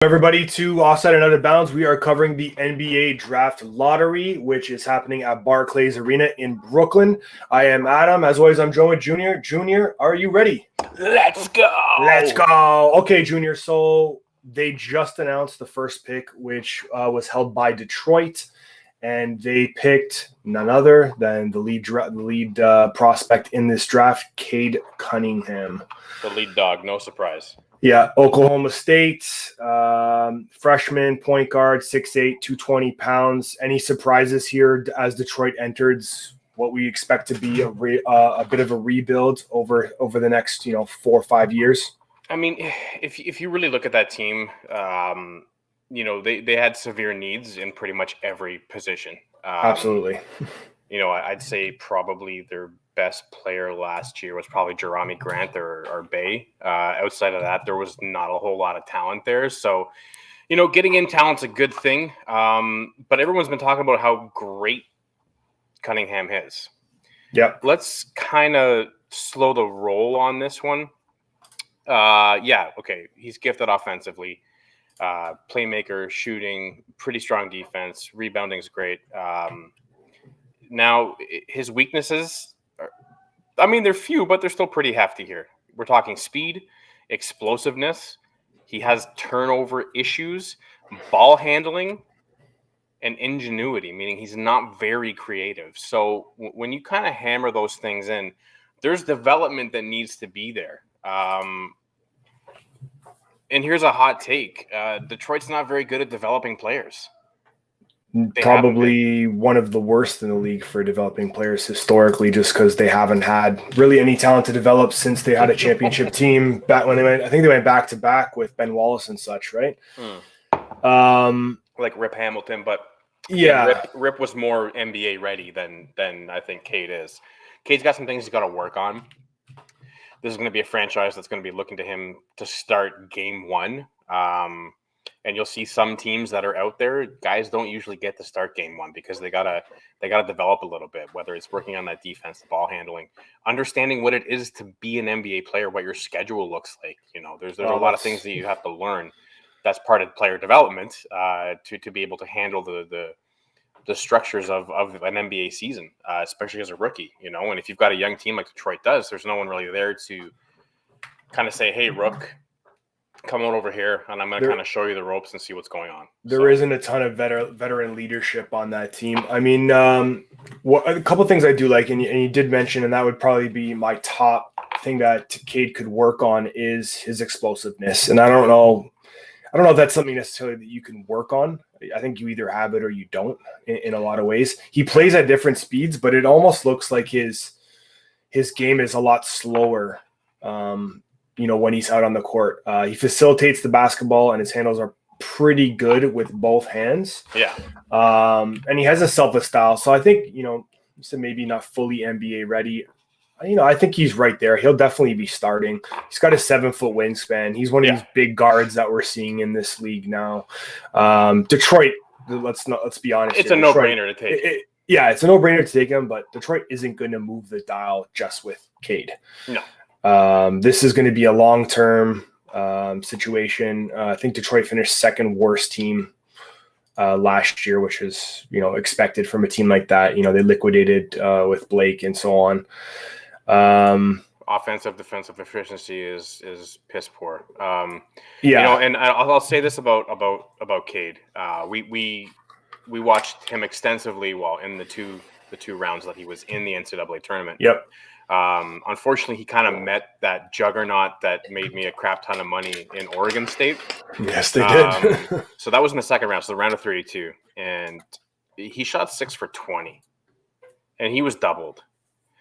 Everybody to Offside and Out of Bounds. We are covering the NBA Draft Lottery, which is happening at Barclays Arena in Brooklyn. I am Adam. As always, I'm joined with Junior. Junior, are you ready? Let's go. Let's go. Okay, Junior. So they just announced the first pick, which was held by Detroit, and they picked none other than the lead prospect in this draft, Cade Cunningham. The lead dog, no surprise. Yeah, Oklahoma State, freshman, point guard, 6'8", 220 pounds. Any surprises here as Detroit enters what we expect to be a bit of a rebuild over the next 4 or 5 years? I mean, if you really look at that team, they had severe needs in pretty much every position. Absolutely. I'd say probably their best player last year was probably Jerami Grant or Bay. Outside of that, there was not a whole lot of talent there. So, getting in talent's a good thing. But everyone's been talking about how great Cunningham is. Yeah. Let's kind of slow the roll on this one. Okay. He's gifted offensively. Playmaker, shooting, pretty strong defense. Rebounding's great. Now, his weaknesses, they're few, but they're still pretty hefty here. We're talking speed, explosiveness. He has turnover issues, ball handling, and ingenuity, meaning he's not very creative. So when you kind of hammer those things in, there's development that needs to be there. And here's a hot take. Detroit's not very good at developing players. Probably one of the worst in the league for developing players historically, just because they haven't had really any talent to develop since they had a championship team back when I think they went back to back with Ben Wallace and such, right? Like Rip Hamilton, but yeah, Rip was more NBA ready than I think Cade is. Cade's got some things he's got to work on. This is going to be a franchise that's going to be looking to him to start game one. And you'll see some teams that are out there, guys don't usually get to start game one because they gotta develop a little bit, whether it's working on that defense, the ball handling, understanding what it is to be an NBA player, what your schedule looks like. There's a lot of things that you have to learn. That's part of player development to be able to handle the structures of an NBA season, especially as a rookie. And if you've got a young team like Detroit does, there's no one really there to kind of say, "Hey, Rook, come on over here, and I'm going to kind of show you the ropes and see what's going on." There isn't a ton of veteran leadership on that team. I mean, a couple of things I do like, and you did mention, and that would probably be my top thing that Cade could work on is his explosiveness. And I don't know if that's something necessarily that you can work on. I think you either have it or you don't in a lot of ways. He plays at different speeds, but it almost looks like his game is a lot slower. When he's out on the court, he facilitates the basketball and his handles are pretty good with both hands. Yeah. And he has a selfless style. So I think, so maybe not fully NBA ready. I think he's right there. He'll definitely be starting. He's got a 7-foot wingspan. He's one of these big guards that we're seeing in this league now. Detroit, let's be honest. It's a no-brainer to take. It's a no-brainer to take him, but Detroit isn't going to move the dial just with Cade. No. This is going to be a long-term situation. I think Detroit finished second worst team last year, which is, expected from a team like that. They liquidated with Blake and so on. Offensive, defensive efficiency is piss poor. Yeah. And I'll say this about Cade. We watched him extensively in the two rounds that he was in the NCAA tournament. Yep. Unfortunately, he kind of met that juggernaut that made me a crap ton of money in Oregon State. Yes, they did. So that was in the second round, so the round of 32. And he shot 6 for 20. And he was doubled.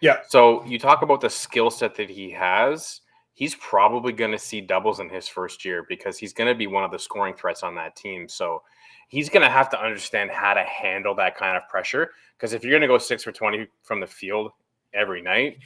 Yeah. So you talk about the skill set that he has. He's probably going to see doubles in his first year because he's going to be one of the scoring threats on that team. So he's going to have to understand how to handle that kind of pressure. Because if you're going to go 6 for 20 from the field every night,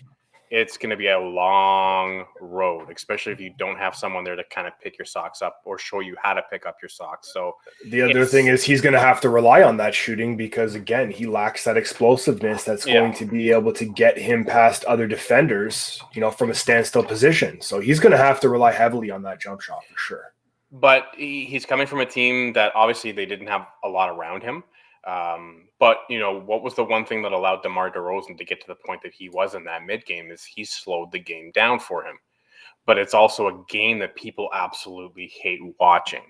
it's going to be a long road, especially if you don't have someone there to kind of pick your socks up or show you how to pick up your socks. So the other thing is he's going to have to rely on that shooting because, again, he lacks that explosiveness that's going to be able to get him past other defenders, from a standstill position. So he's going to have to rely heavily on that jump shot for sure. But he's coming from a team that obviously they didn't have a lot around him. But what was the one thing that allowed DeMar DeRozan to get to the point that he was in that mid game is he slowed the game down for him. But it's also a game that people absolutely hate watching,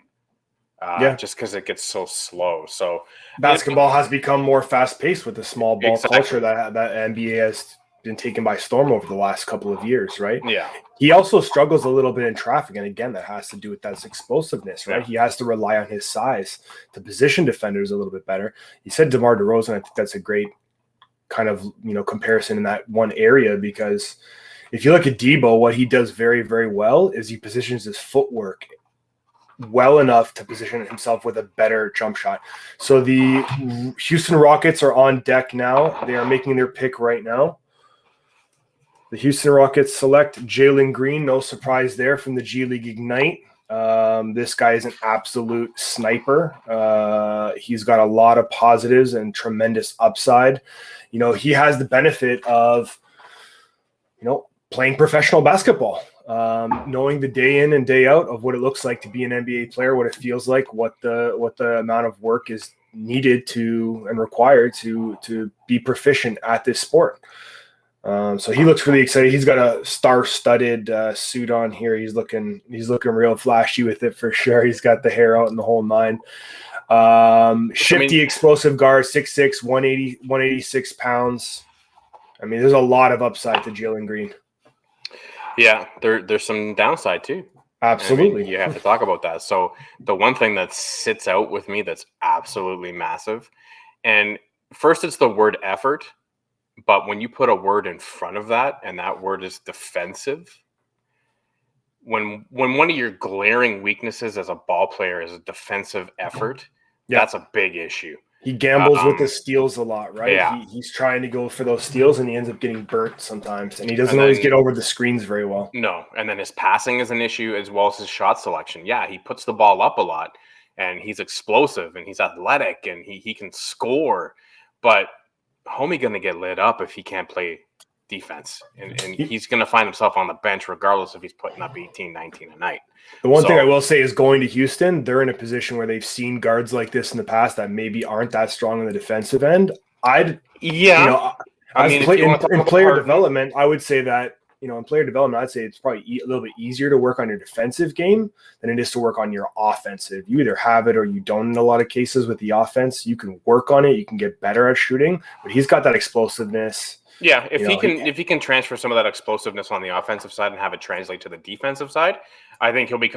just because it gets so slow. So basketball has become more fast paced with the small ball culture that NBA has been taken by storm over the last couple of years, right? Yeah. He also struggles a little bit in traffic, and again, that has to do with that explosiveness, right? Yeah. He has to rely on his size to position defenders a little bit better. You said DeMar DeRozan. I think that's a great kind of comparison in that one area, because if you look at Debo, what he does very, very well is he positions his footwork well enough to position himself with a better jump shot. So the Houston Rockets are on deck now. They are making their pick right now. The Houston Rockets select Jalen Green. No surprise there from the G League Ignite. This guy is an absolute sniper. He's got a lot of positives and tremendous upside. He has the benefit of, playing professional basketball, knowing the day in and day out of what it looks like to be an NBA player, what it feels like, what the amount of work is needed to and required to be proficient at this sport. So he looks really excited. He's got a star-studded suit on here. He's looking real flashy with it for sure. He's got the hair out in the whole nine. Shifty, explosive guard, 6'6", 186 pounds. There's a lot of upside to Jalen Green. Yeah, there's some downside too. Absolutely. You have to talk about that. So the one thing that sits out with me that's absolutely massive, and first it's the word effort. But when you put a word in front of that, and that word is defensive, when one of your glaring weaknesses as a ball player is a defensive effort, that's a big issue. He gambles with the steals a lot, right? Yeah. He's trying to go for those steals, and he ends up getting burnt sometimes. And he doesn't always get over the screens very well. No, and then his passing is an issue as well as his shot selection. Yeah, he puts the ball up a lot, and he's explosive, and he's athletic, and he can score, but homie going to get lit up if he can't play defense, and he's going to find himself on the bench regardless if he's putting up 18, 19 a night. The one thing I will say is going to Houston, they're in a position where they've seen guards like this in the past that maybe aren't that strong in the defensive end. In player development, I would say that, in player development, I'd say it's probably a little bit easier to work on your defensive game than it is to work on your offensive. You either have it or you don't in a lot of cases with the offense. You can work on it. You can get better at shooting, but he's got that explosive-ness. Yeah, if he can transfer some of that explosiveness on the offensive side and have it translate to the defensive side, I think it'll be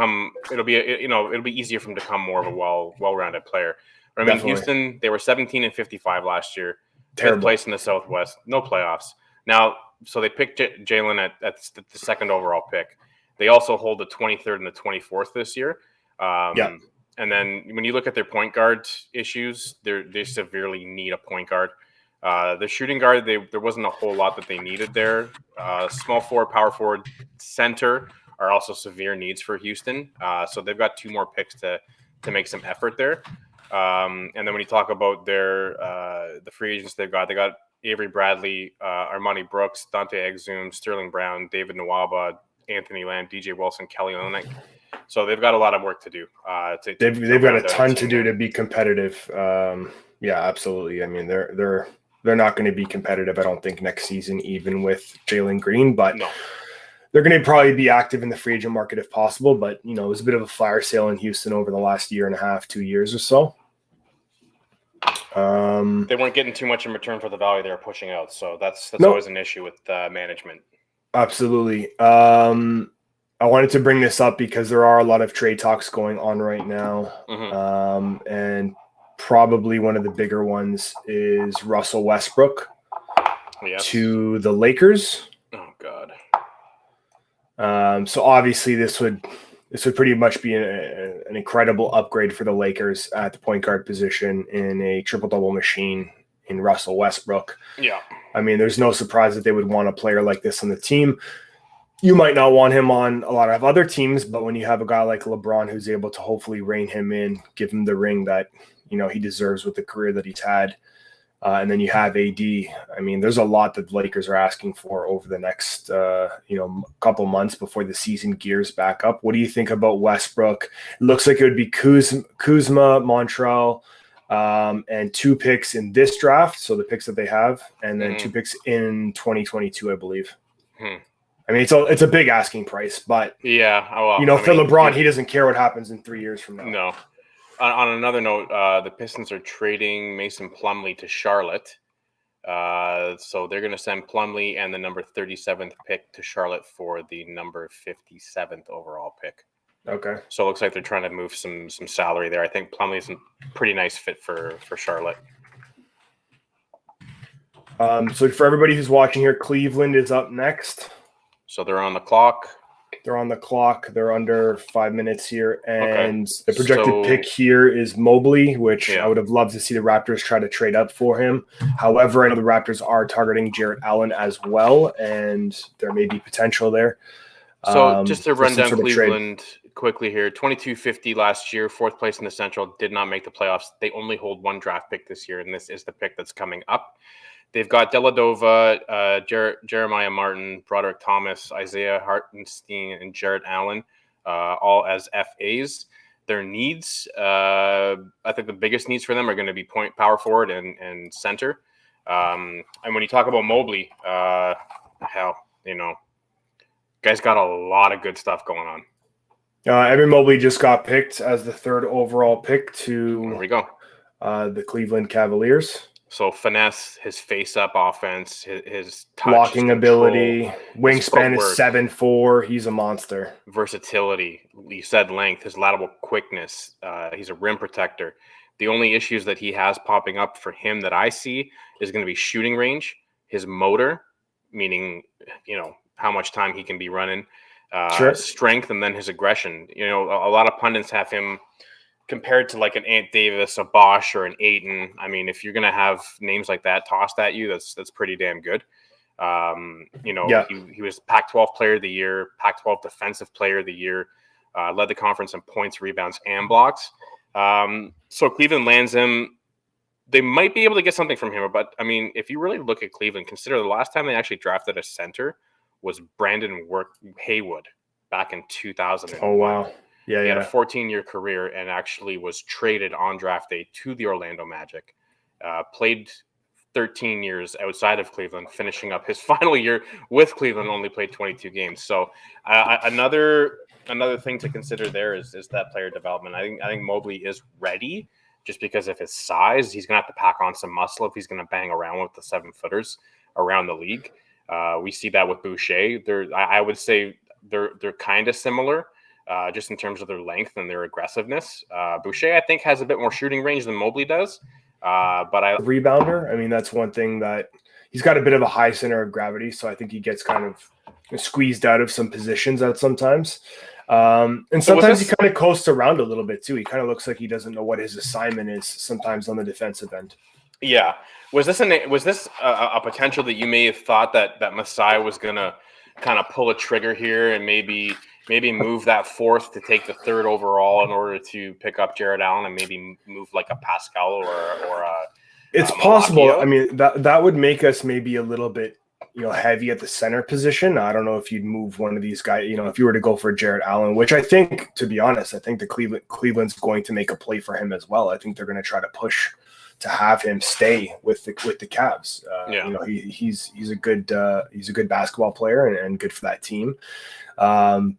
easier for him to become more of a well-rounded player. Houston, they were 17-55 last year, fifth place in the Southwest, no playoffs. Now, so they picked Jalen at the second overall pick. They also hold the 23rd and the 24th this year. And then when you look at their point guard issues, they severely need a point guard. The shooting guard, there wasn't a whole lot that they needed there. Small forward, power forward, center are also severe needs for Houston. So they've got two more picks to make some effort there. And then when you talk about the free agents they got Avery Bradley, Armani Brooks, Dante Exum, Sterling Brown, David Nwaba, Anthony Lamb, DJ Wilson, Kelly Olynyk. So they've got a lot of work to do. They've got a ton to do to be competitive. Yeah, absolutely. They're not going to be competitive, I don't think, next season, even with Jalen Green. But they're going to probably be active in the free agent market if possible. But, it was a bit of a fire sale in Houston over the last year and a half, 2 years or so. They weren't getting too much in return for the value they were pushing out. So that's always an issue with management. Absolutely. I wanted to bring this up because there are a lot of trade talks going on right now. Mm-hmm. And probably one of the bigger ones is Russell Westbrook to the Lakers. Oh God. So obviously this would pretty much be an incredible upgrade for the Lakers at the point guard position in a triple-double machine in Russell Westbrook. Yeah. There's no surprise that they would want a player like this on the team. You might not want him on a lot of other teams, but when you have a guy like LeBron who's able to hopefully rein him in, give him the ring that he deserves with the career that he's had, And then you have AD. I mean, there's a lot that the Lakers are asking for over the next, couple months before the season gears back up. What do you think about Westbrook? It looks like it would be Kuzma, Montrell, and 2 picks in this draft. So the picks that they have, and then 2 picks in 2022, I believe. I mean, it's a big asking price, but yeah, well, for LeBron, he doesn't care what happens in 3 years from now. No. On another note, the Pistons are trading Mason Plumlee to Charlotte. So they're going to send Plumlee and the number 37th pick to Charlotte for the number 57th overall pick. Okay. So it looks like they're trying to move some salary there. I think Plumlee's a pretty nice fit for Charlotte. So for everybody who's watching here, Cleveland is up next. So they're on the clock. They're on the clock. They're under 5 minutes here. And the projected pick here is Mobley, which I would have loved to see the Raptors try to trade up for him. However, I know the Raptors are targeting Jarrett Allen as well, and there may be potential there. So just to run down Cleveland quickly here, 22-50 last year, 4th place in the Central, did not make the playoffs. They only hold 1 draft pick this year, and this is the pick that's coming up. They've got Deladova, Jeremiah Martin, Broderick Thomas, Isaiah Hartenstein, and Jarrett Allen, all as FAs. Their needs, I think the biggest needs for them are going to be power forward and center. And when you talk about Mobley, guy's got a lot of good stuff going on. Evan Mobley just got picked as the 3rd overall pick to there we go. The Cleveland Cavaliers. So finesse, his face-up offense, his touch, blocking his ability, wingspan is 7'4". He's a monster. Versatility, you said length, his lateral quickness. He's a rim protector. The only issues that he has popping up for him that I see is going to be shooting range, his motor, meaning how much time he can be running, strength, and then his aggression. A lot of pundits have him compared to like an Ant Davis, a Bosch, or an Ayton. I mean, if you're going to have names like that tossed at you, that's pretty damn good. He was Pac-12 Player of the Year, Pac-12 Defensive Player of the Year, led the conference in points, rebounds, and blocks. So Cleveland lands him. They might be able to get something from him, but I mean, if you really look at Cleveland, consider the last time they actually drafted a center was Brandon Haywood back in 2001. Oh, wow. Yeah, he had a 14-year career and actually was traded on draft day to the Orlando Magic. Played 13 years outside of Cleveland, finishing up his final year with Cleveland, only played 22 games. So another thing to consider there is that player development. I think Mobley is ready just because of his size. He's going to have to pack on some muscle if he's going to bang around with the 7-footers around the league. We see that with Boucher. I would say they're kind of similar. Just in terms of their length and their aggressiveness. Boucher, I think, has a bit more shooting range than Mobley does. Rebounder, I mean, that's one thing that he's got a bit of a high center of gravity, so I think he gets kind of squeezed out of some positions at sometimes. And sometimes he kind of coasts around a little bit, too. He kind of looks like he doesn't know what his assignment is sometimes on the defensive end. Yeah. Was this a potential that you may have thought that Masai was going to kind of pull a trigger here and maybe move that 4th to take the 3rd overall in order to pick up Jarrett Allen and maybe move like a Pascal or it's possible. I mean, that would make us maybe a little bit, heavy at the center position. I don't know if you'd move one of these guys, if you were to go for Jarrett Allen, which I think, to be honest, I think the Cleveland's going to make a play for him as well. I think they're going to try to push to have him stay with the Cavs. He's a good basketball player and good for that team.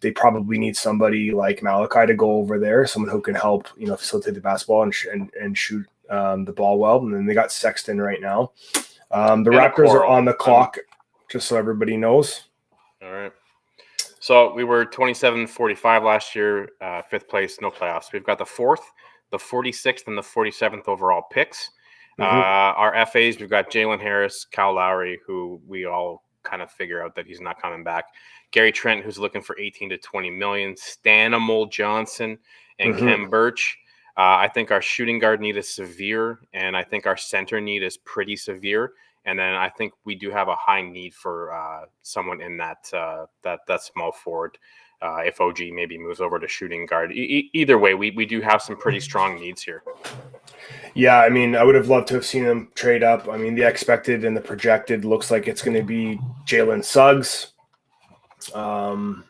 They probably need somebody like Malachi to go over there, someone who can help, facilitate the basketball and shoot the ball well. And then they got Sexton right now. The Raptors are on the clock, just so everybody knows. All right. So we were 27-45 last year, 5th place, no playoffs. We've got the 4th, the 46th, and the 47th overall picks. Our FAs, we've got Jalen Harris, Kyle Lowry, who we all kind of figure out that he's not coming back. Gary Trent, who's looking for 18 to 20 million. Stanimal Johnson and Kem Birch. I think our shooting guard need is severe, and I think our center need is pretty severe. And then I think we do have a high need for someone in that small forward. If OG maybe moves over to shooting guard. Either way, we do have some pretty strong needs here. Yeah, I mean, I would have loved to have seen him trade up. I mean, the expected and the projected looks like it's going to be Jalen Suggs. Do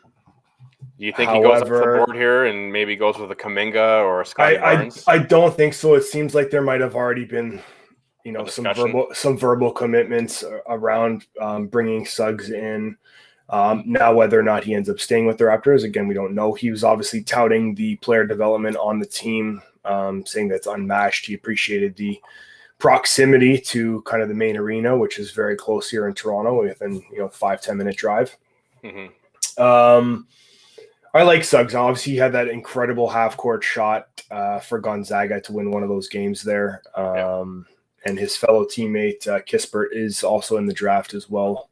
you think he goes off the However, board here and maybe goes with a Kaminga or a Scotty Barnes? I don't think so. It seems like there might have already been, A some discussion. verbal commitments around bringing Suggs in. Now, whether or not he ends up staying with the Raptors, again, we don't know. He was obviously touting the player development on the team, saying that's unmatched. He appreciated the proximity to kind of the main arena, which is very close here in Toronto, within 5-10 minute drive. Mm-hmm. I like Suggs. Obviously, he had that incredible half court shot for Gonzaga to win one of those games there. And his fellow teammate Kispert is also in the draft as well.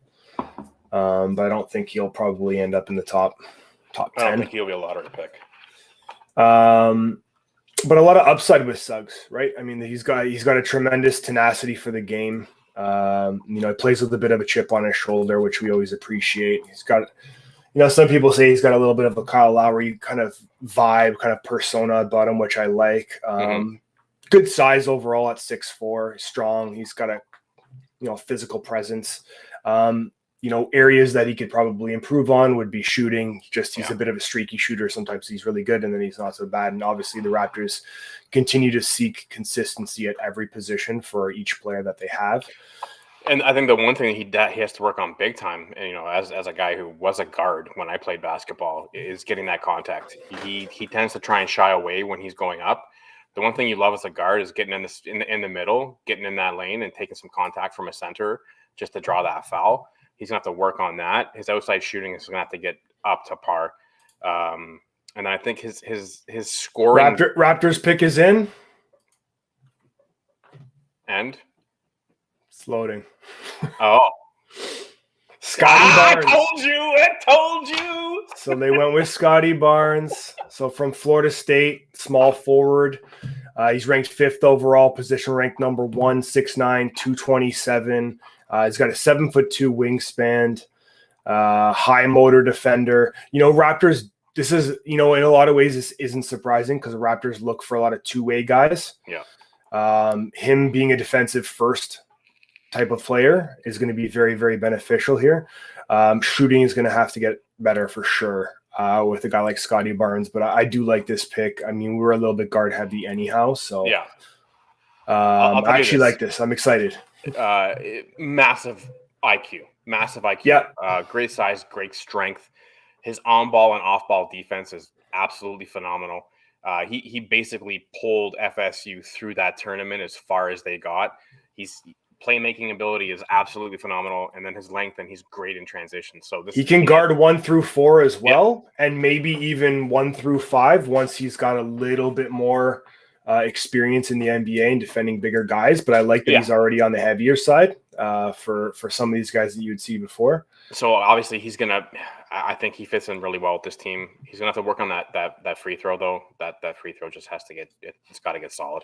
But I don't think he'll probably end up in the top 10. I don't think he'll be a lottery pick. But a lot of upside with Suggs, right? I mean, he's got a tremendous tenacity for the game. He plays with a bit of a chip on his shoulder, which we always appreciate. He's got, some people say he's got a little bit of a Kyle Lowry kind of vibe, kind of persona about him, which I like. Good size overall at 6'4", strong. He's got a, physical presence. Areas that he could probably improve on would be shooting. He's a bit of a streaky shooter. Sometimes he's really good and then he's not so bad. And obviously the Raptors continue to seek consistency at every position for each player that they have. And I think the one thing he has to work on big time, and as a guy who was a guard when I played basketball, is getting that contact. He tends to try and shy away when he's going up. The one thing you love as a guard is getting in the middle, getting in that lane and taking some contact from a center just to draw that foul. He's going to have to work on that. His outside shooting is going to have to get up to par. And I think his scoring. Raptors pick is in. And? It's loading. Oh. Scotty Barnes. I told you. So they went with Scotty Barnes. So from Florida State, small forward. He's ranked 5th overall, position ranked number 1, 6'9", 227. He's got a 7'2" wingspan, high motor defender. Raptors, this is, in a lot of ways, this isn't surprising because the Raptors look for a lot of two-way guys. Yeah. Him being a defensive first type of player is going to be very, very beneficial here. Shooting is going to have to get better for sure with a guy like Scotty Barnes, but I do like this pick. I mean, we were a little bit guard heavy anyhow, so yeah. I actually like this. I'm excited. Massive IQ. Yeah. Great size, great strength. His on-ball and off-ball defense is absolutely phenomenal. He basically pulled FSU through that tournament as far as they got. His playmaking ability is absolutely phenomenal, and then his length, and he's great in transition. So he can guard 1 through 4 as well, and maybe even 1 through 5 once he's got a little bit more experience in the NBA and defending bigger guys. But I like that he's already on the heavier side for some of these guys that you would see before. So obviously I think he fits in really well with this team. He's gonna have to work on that free throw though. That free throw just has to it's got to get solid.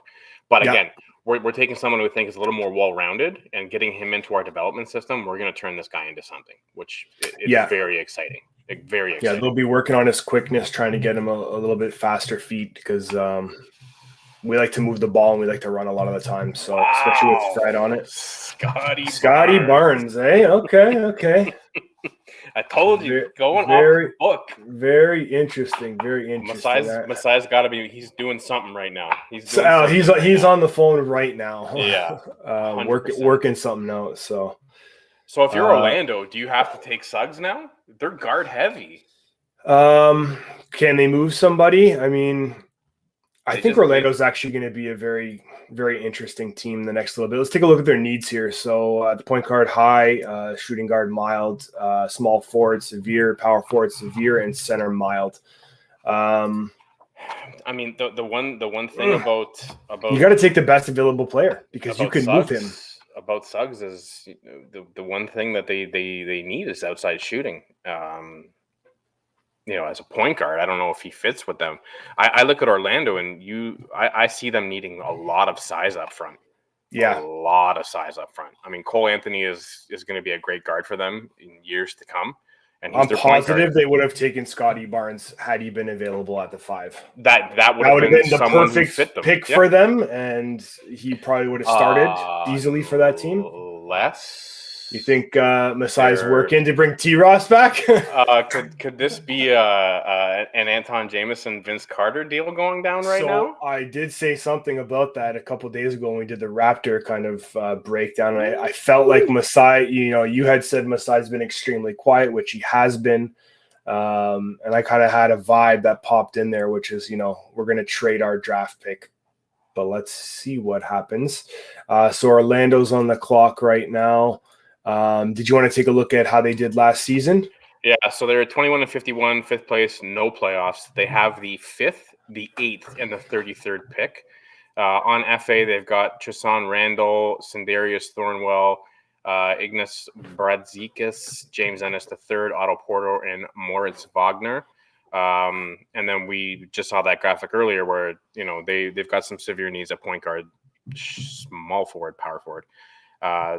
But again, we're taking someone who we think is a little more well-rounded and getting him into our development system. We're gonna turn this guy into something, which is very exciting. Very exciting. Yeah, they'll be working on his quickness, trying to get him a little bit faster feet because we like to move the ball and we like to run a lot of the time. So especially with Fred on it. Scotty Barnes, eh? Okay. I told you, going off the book. Very interesting. Very interesting. Masai's got to be. He's doing something right now. He's on the phone right now. Yeah, working something out. So if you're Orlando, do you have to take Suggs now? They're guard heavy. Can they move somebody? I mean, I think Orlando's actually going to be a very, very interesting team the next little bit. Let's take a look at their needs here. So the point guard, high, shooting guard, mild, small forward, severe, power forward, severe, and center, mild. I mean, the one thing about you got to take the best available player because you can move him. About Suggs is the one thing that they need is outside shooting. As a point guard, I don't know if he fits with them. I look at Orlando and I see them needing a lot of size up front. Yeah. A lot of size up front. I mean, Cole Anthony is going to be a great guard for them in years to come. and he's I'm their point guard. positive they would have taken Scotty Barnes had he been available at the 5. That would That have would have been been the someone who perfect fit them. pick Yeah. for them, and he probably would have started easily for that team. Less. You think Masai's working to bring T-Ross back? Could this be an Anton Jameson, Vince Carter deal going down right now? I did say something about that a couple of days ago when we did the Raptor kind of breakdown. And I felt like Masai, you had said Masai's been extremely quiet, which he has been. And I kind of had a vibe that popped in there, which is, we're going to trade our draft pick. But let's see what happens. So Orlando's on the clock right now. Did you want to take a look at how they did last season? Yeah, so they're 21-51, 5th place, no playoffs. They have the 5th, the 8th, and the 33rd pick. On FA, they've got Tristan Randall, Sindarius Thornwell, Ignas Brazikis, James Ennis III, Otto Porter, and Moritz Wagner. And then we just saw that graphic earlier where, they've got some severe needs at point guard, small forward, power forward.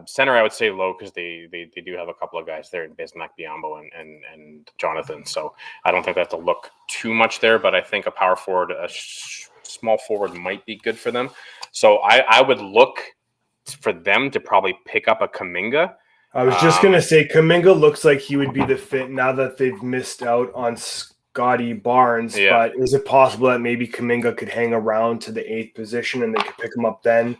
Center, I would say low because they do have a couple of guys there in Bismack, Biombo, and Jonathan. So I don't think they have to look too much there, but I think a power forward, small forward might be good for them. So I would look for them to probably pick up a Kuminga. I was just going to say Kuminga looks like he would be the fit now that they've missed out on Scotty Barnes. Yeah. But is it possible that maybe Kuminga could hang around to the 8th position and they could pick him up then?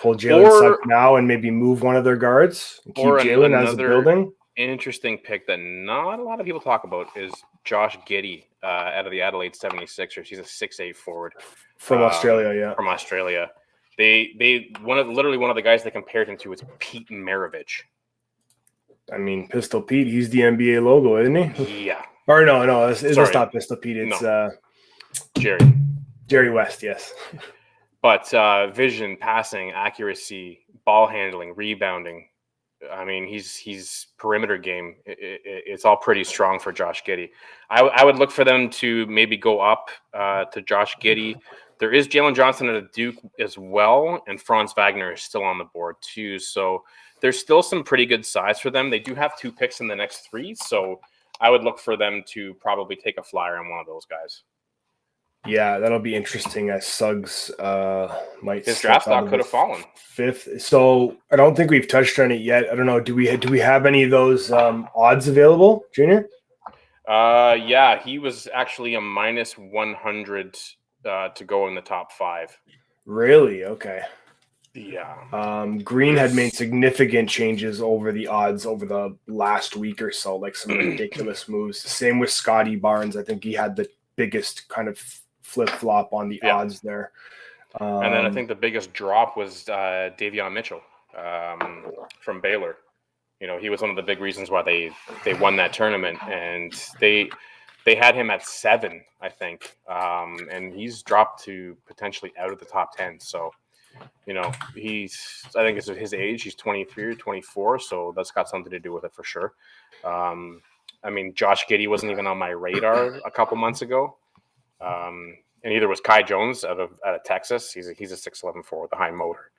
Pull Jalen Suggs now and maybe move one of their guards and keep Jalen as a building. Interesting pick that not a lot of people talk about is Josh Giddey out of the Adelaide 76ers. He's a 6'8" forward from Australia. Yeah, from Australia. They one of the guys they compared him to was Pete Maravich. I mean, Pistol Pete. He's the NBA logo, isn't he? Yeah. Or no, it's not Pistol Pete. It's Jerry West. Yes. But vision, passing, accuracy, ball handling, rebounding. I mean, he's perimeter game. It's all pretty strong for Josh Giddey. I would look for them to maybe go up to Josh Giddey. There is Jalen Johnson at a Duke as well, and Franz Wagner is still on the board too. So there's still some pretty good size for them. They do have 2 picks in the next 3, so I would look for them to probably take a flyer on one of those guys. Yeah, that'll be interesting as Suggs might. His draft stock could have fallen 5th. So I don't think we've touched on it yet. I don't know. Do we have any of those odds available, Junior? Yeah, he was actually a -100 to go in the top 5. Really? Okay. Yeah. Green had made significant changes over the odds over the last week or so, like some ridiculous moves. Same with Scotty Barnes. I think he had the biggest kind of flip-flop on the odds there. And then I think the biggest drop was Davion Mitchell from Baylor. He was one of the big reasons why they won that tournament, and they had him at 7, I think, and he's dropped to potentially out of the top 10. So, I think it's his age. He's 23 or 24, so that's got something to do with it for sure. I mean, Josh Giddey wasn't even on my radar a couple months ago. And neither was Kai Jones out of Texas. He's a 6'11" forward with a high motor.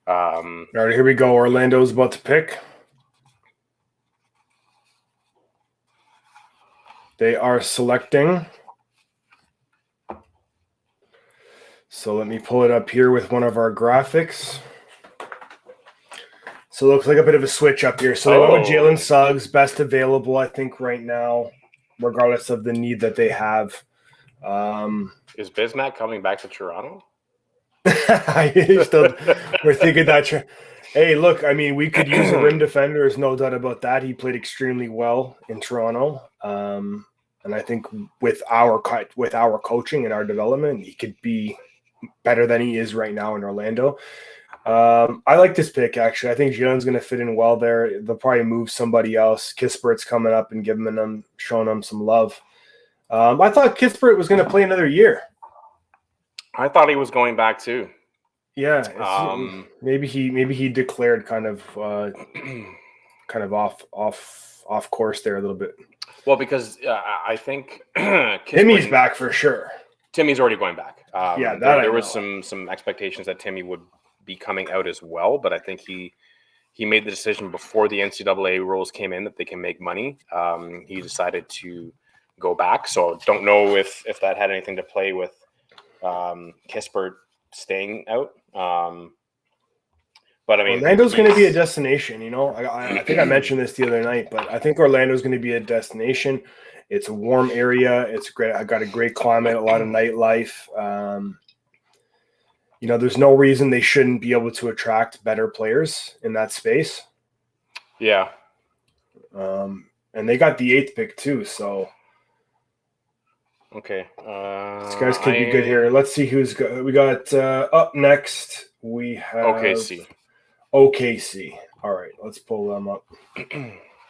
All right, here we go. Orlando's about to pick. They are selecting. So let me pull it up here with one of our graphics. So it looks like a bit of a switch up here. So they went with Jalen Suggs, best available, I think, right now, regardless of the need that they have. Is Bismack coming back to Toronto? We're thinking that. Hey, look, I mean, we could use a rim defender. There's no doubt about that. He played extremely well in Toronto. And I think with our coaching and our development, he could be better than he is right now in Orlando. I like this pick, actually. I think Jalen's going to fit in well there. They'll probably move somebody else. Kispert's coming up and showing them some love. I thought Kispert was going to play another year. I thought he was going back too. Yeah, maybe he declared kind of off course there a little bit. Well, because I think Timmy's back for sure. Timmy's already going back. There was some expectations that Timmy would be coming out as well, but I think he he made the decision before the NCAA rules came in that they can make money. He decided to go back. So don't know if that had anything to play with Kispert staying out. But I mean, Orlando's going to be a destination. You know, I think I mentioned this the other night, but I think Orlando's going to be a destination. It's a warm area. It's great. I got a great climate, a lot of nightlife. You know, there's no reason they shouldn't be able to attract better players in that space. Yeah. And they got the 8th pick too. So okay, these guys could be good here. Let's see who's got. We got up next. We have OKC. All right, let's pull them up.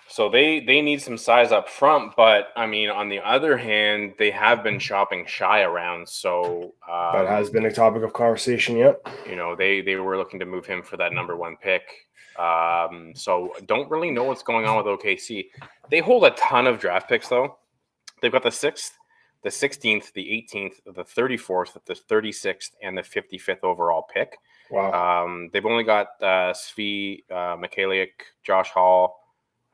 So they need some size up front, but I mean, on the other hand, they have been shopping Shy around. So that has been a topic of conversation. Yep. You know, they were looking to move him for that number 1 pick. So don't really know what's going on with OKC. They hold a ton of draft picks though. They've got the 6th, the 16th, the 18th, the 34th, the 36th, and the 55th overall pick. Wow. They've only got Svi Mikhailiuk, Josh Hall,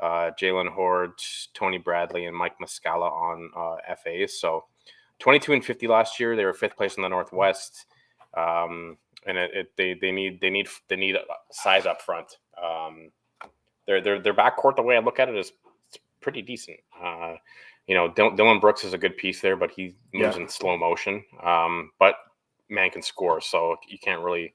Jalen Horde, Tony Bradley, and Mike Muscala on FAs. So 22 and 50 last year. They were 5th place in the Northwest. And they need size up front. Their backcourt, the way I look at it, is it's pretty decent. You know, Dylan Brooks is a good piece there, but he moves in slow motion. But man can score, so you can't really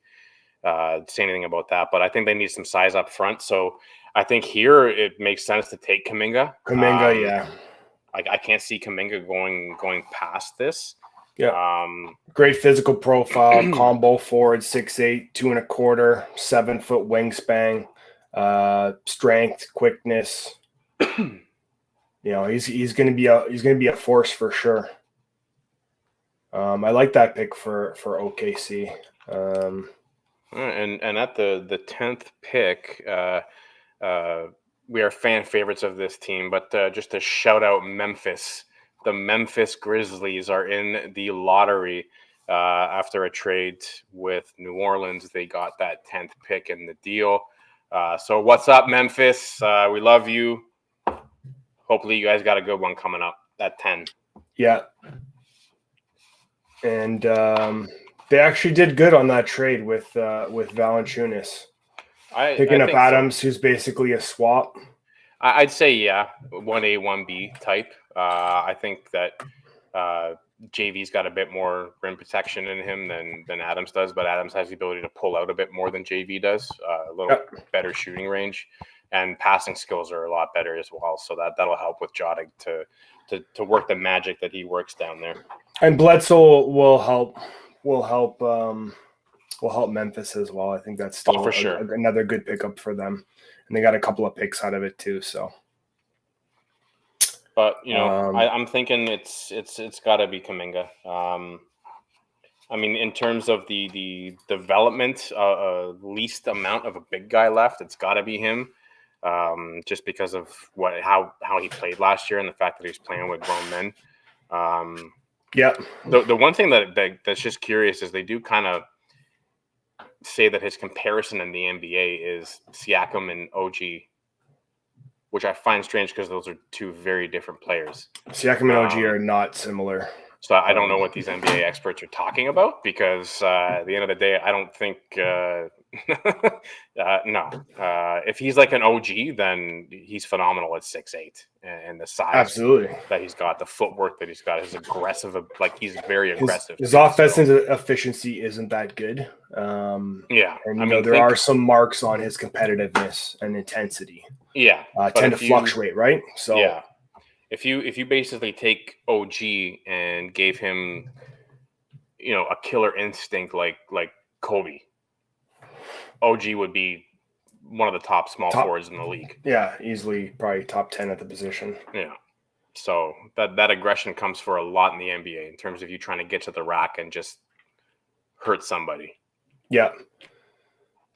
say anything about that. But I think they need some size up front. So I think here it makes sense to take Kuminga. Yeah. I can't see Kuminga going past this. Yeah. Great physical profile, combo forward, 6'8", 2 1/4, 7 foot wingspan, strength, quickness. You know, he's going to be a force for sure. I like that pick for OKC. And at the 10th pick, we are fan favorites of this team, but just to shout out Memphis. The Memphis Grizzlies are in the lottery after a trade with New Orleans. They got that 10th pick in the deal. So what's up, Memphis? We love you. Hopefully you guys got a good one coming up at 10. Yeah. And they actually did good on that trade with Valanciunas. Picking up Adams, who's basically a swap. I'd say, yeah, 1A, 1B type. I think that JV's got a bit more rim protection in him than Adams does, but Adams has the ability to pull out a bit more than JV does, a little better shooting range, and passing skills are a lot better as well. So that'll help with Jottig to work the magic that he works down there. And Bledsoe will help Memphis as well. I think that's still for sure another good pickup for them. And they got a couple of picks out of it too. So, but you know, I'm thinking it's got to be Kuminga. I mean, in terms of the development, least amount of a big guy left, it's got to be him. Just because of how he played last year and the fact that he's playing with grown men. The one thing that's just curious is they do kind of say that his comparison in the NBA is Siakam and OG, which I find strange because those are two very different players. Siakam and OG are not similar. So I don't know what these NBA experts are talking about because at the end of the day, I don't think no. If he's like an OG, then he's phenomenal at 6'8", and the size that he's got, the footwork that he's got, his aggressive, like he's very aggressive. His offensive efficiency isn't that good. And there are some marks on his competitiveness and intensity. Yeah, tend to fluctuate, right? So yeah. If you basically take OG and gave him, you know, a killer instinct like Kobe, OG would be one of the top forwards in the league. Yeah, easily probably top 10 at the position. Yeah. So that aggression comes for a lot in the NBA in terms of you trying to get to the rack and just hurt somebody. Yeah.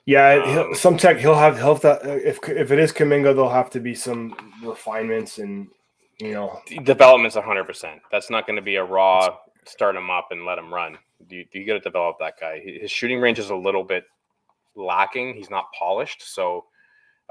Yeah, he'll have that if it is Kuminga, there'll have to be some refinements and development's 100%. That's not going to be a raw start him up and let him run. You got to develop that guy. His shooting range is a little bit lacking. He's not polished, so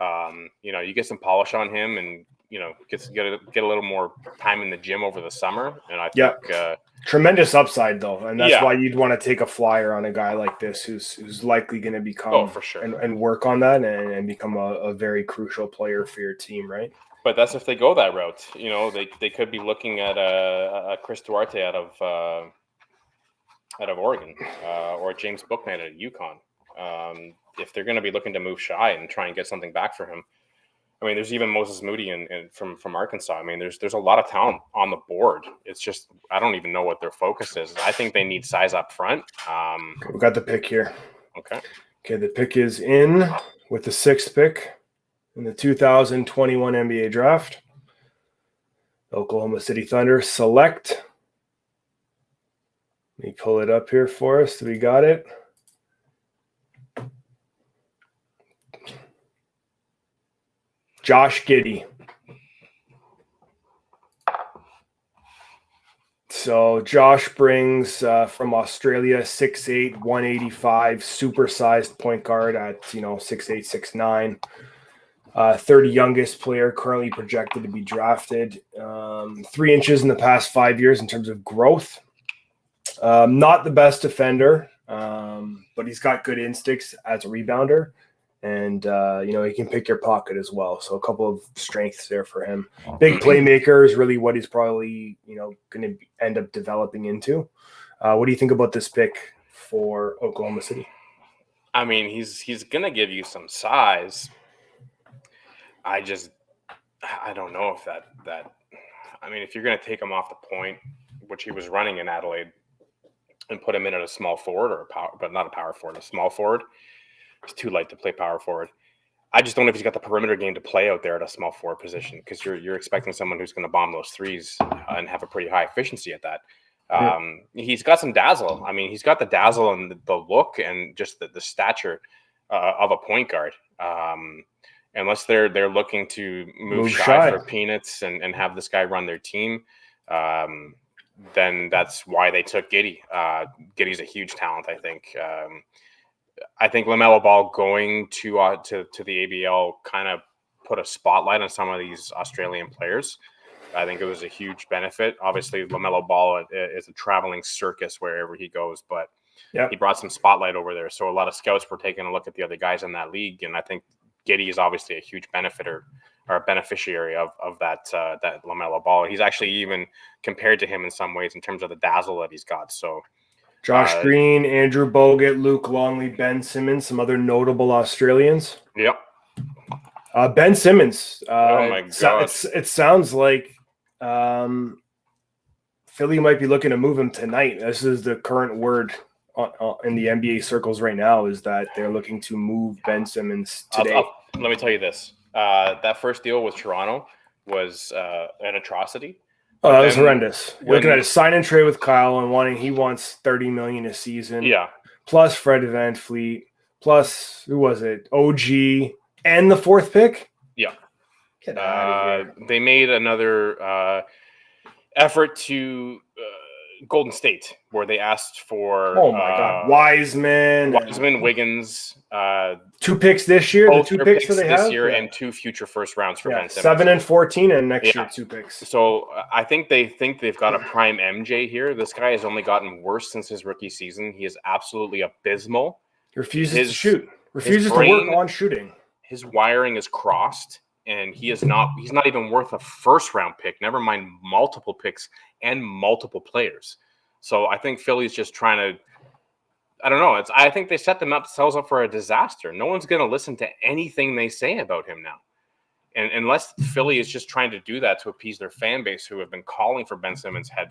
You get some polish on him, and get a little more time in the gym over the summer. And I think tremendous upside though, and that's Yeah. why you'd want to take a flyer on a guy like this who's likely going to become for sure. and work on that and become a very crucial player for your team, right? But that's if they go that route. They could be looking at a Chris Duarte out of Oregon, or James Booknight at UConn. If they're going to be looking to move Shy and try and get something back for him. I mean, there's even Moses Moody from Arkansas. I mean, there's a lot of talent on the board. It's just I don't even know what their focus is. I think they need size up front. We got the pick here. Okay, the pick is in with the 6th pick in the 2021 NBA draft. Oklahoma City Thunder select. Let me pull it up here for us. We got it. Josh Giddey. So Josh brings from Australia 6'8", 185, supersized point guard at 6'8", 6'9". Third youngest player currently projected to be drafted. 3 inches in the past 5 years in terms of growth. Not the best defender, but he's got good instincts as a rebounder. And, he can pick your pocket as well. So a couple of strengths there for him. Big playmaker is really what he's probably, going to end up developing into. What do you think about this pick for Oklahoma City? I mean, he's going to give you some size. I don't know if that I mean, if you're going to take him off the point, which he was running in Adelaide, and put him in at a small forward but not a power forward, a small forward, it's too light to play power forward. I just don't know if he's got the perimeter game to play out there at a small forward position, because you're expecting someone who's going to bomb those threes and have a pretty high efficiency at that. He's got some dazzle. I mean, he's got the dazzle and the look and just the stature of a point guard. Unless they're looking to move Shy for peanuts and have this guy run their team, then that's why they took Giddey. Giddey's a huge talent, I think. I think LaMelo Ball going to the ABL kind of put a spotlight on some of these Australian players. I think it was a huge benefit. Obviously, LaMelo Ball is a traveling circus wherever he goes, but he brought some spotlight over there. So a lot of scouts were taking a look at the other guys in that league, and I think Giddey is obviously a huge benefiter or a beneficiary of that LaMelo Ball. He's actually even compared to him in some ways in terms of the dazzle that he's got. So Josh Green, Andrew Bogut, Luke Longley, Ben Simmons, some other notable Australians. Yep. Ben Simmons. Oh my God! It sounds like Philly might be looking to move him tonight. This is the current word in the NBA circles right now, is that they're looking to move Ben Simmons today. Let me tell you this: that first deal with Toronto was an atrocity. Oh, that was horrendous. You're looking at a sign and trade with Kyle and he wants $30 million a season. Yeah. Plus Fred VanVleet, plus who was it? OG and the 4th pick. Yeah. Get out of here. They made another effort to Golden State, where they asked for God, Wiseman, Wiggins, 2 picks this year. The 2 picks that they have this year, and 2 future first rounds for Ben Simmons. 7 and 14, and next year 2 picks. So I think they've got a prime MJ here. This guy has only gotten worse since his rookie season. He is absolutely abysmal. He refuses to shoot. Refuses to work on shooting. His wiring is crossed. And he's not even worth a first round pick, never mind multiple picks and multiple players. So I think Philly's just trying to, I don't know. I think they set themselves up for a disaster. No one's going to listen to anything they say about him now. And unless Philly is just trying to do that to appease their fan base, who have been calling for Ben Simmons' head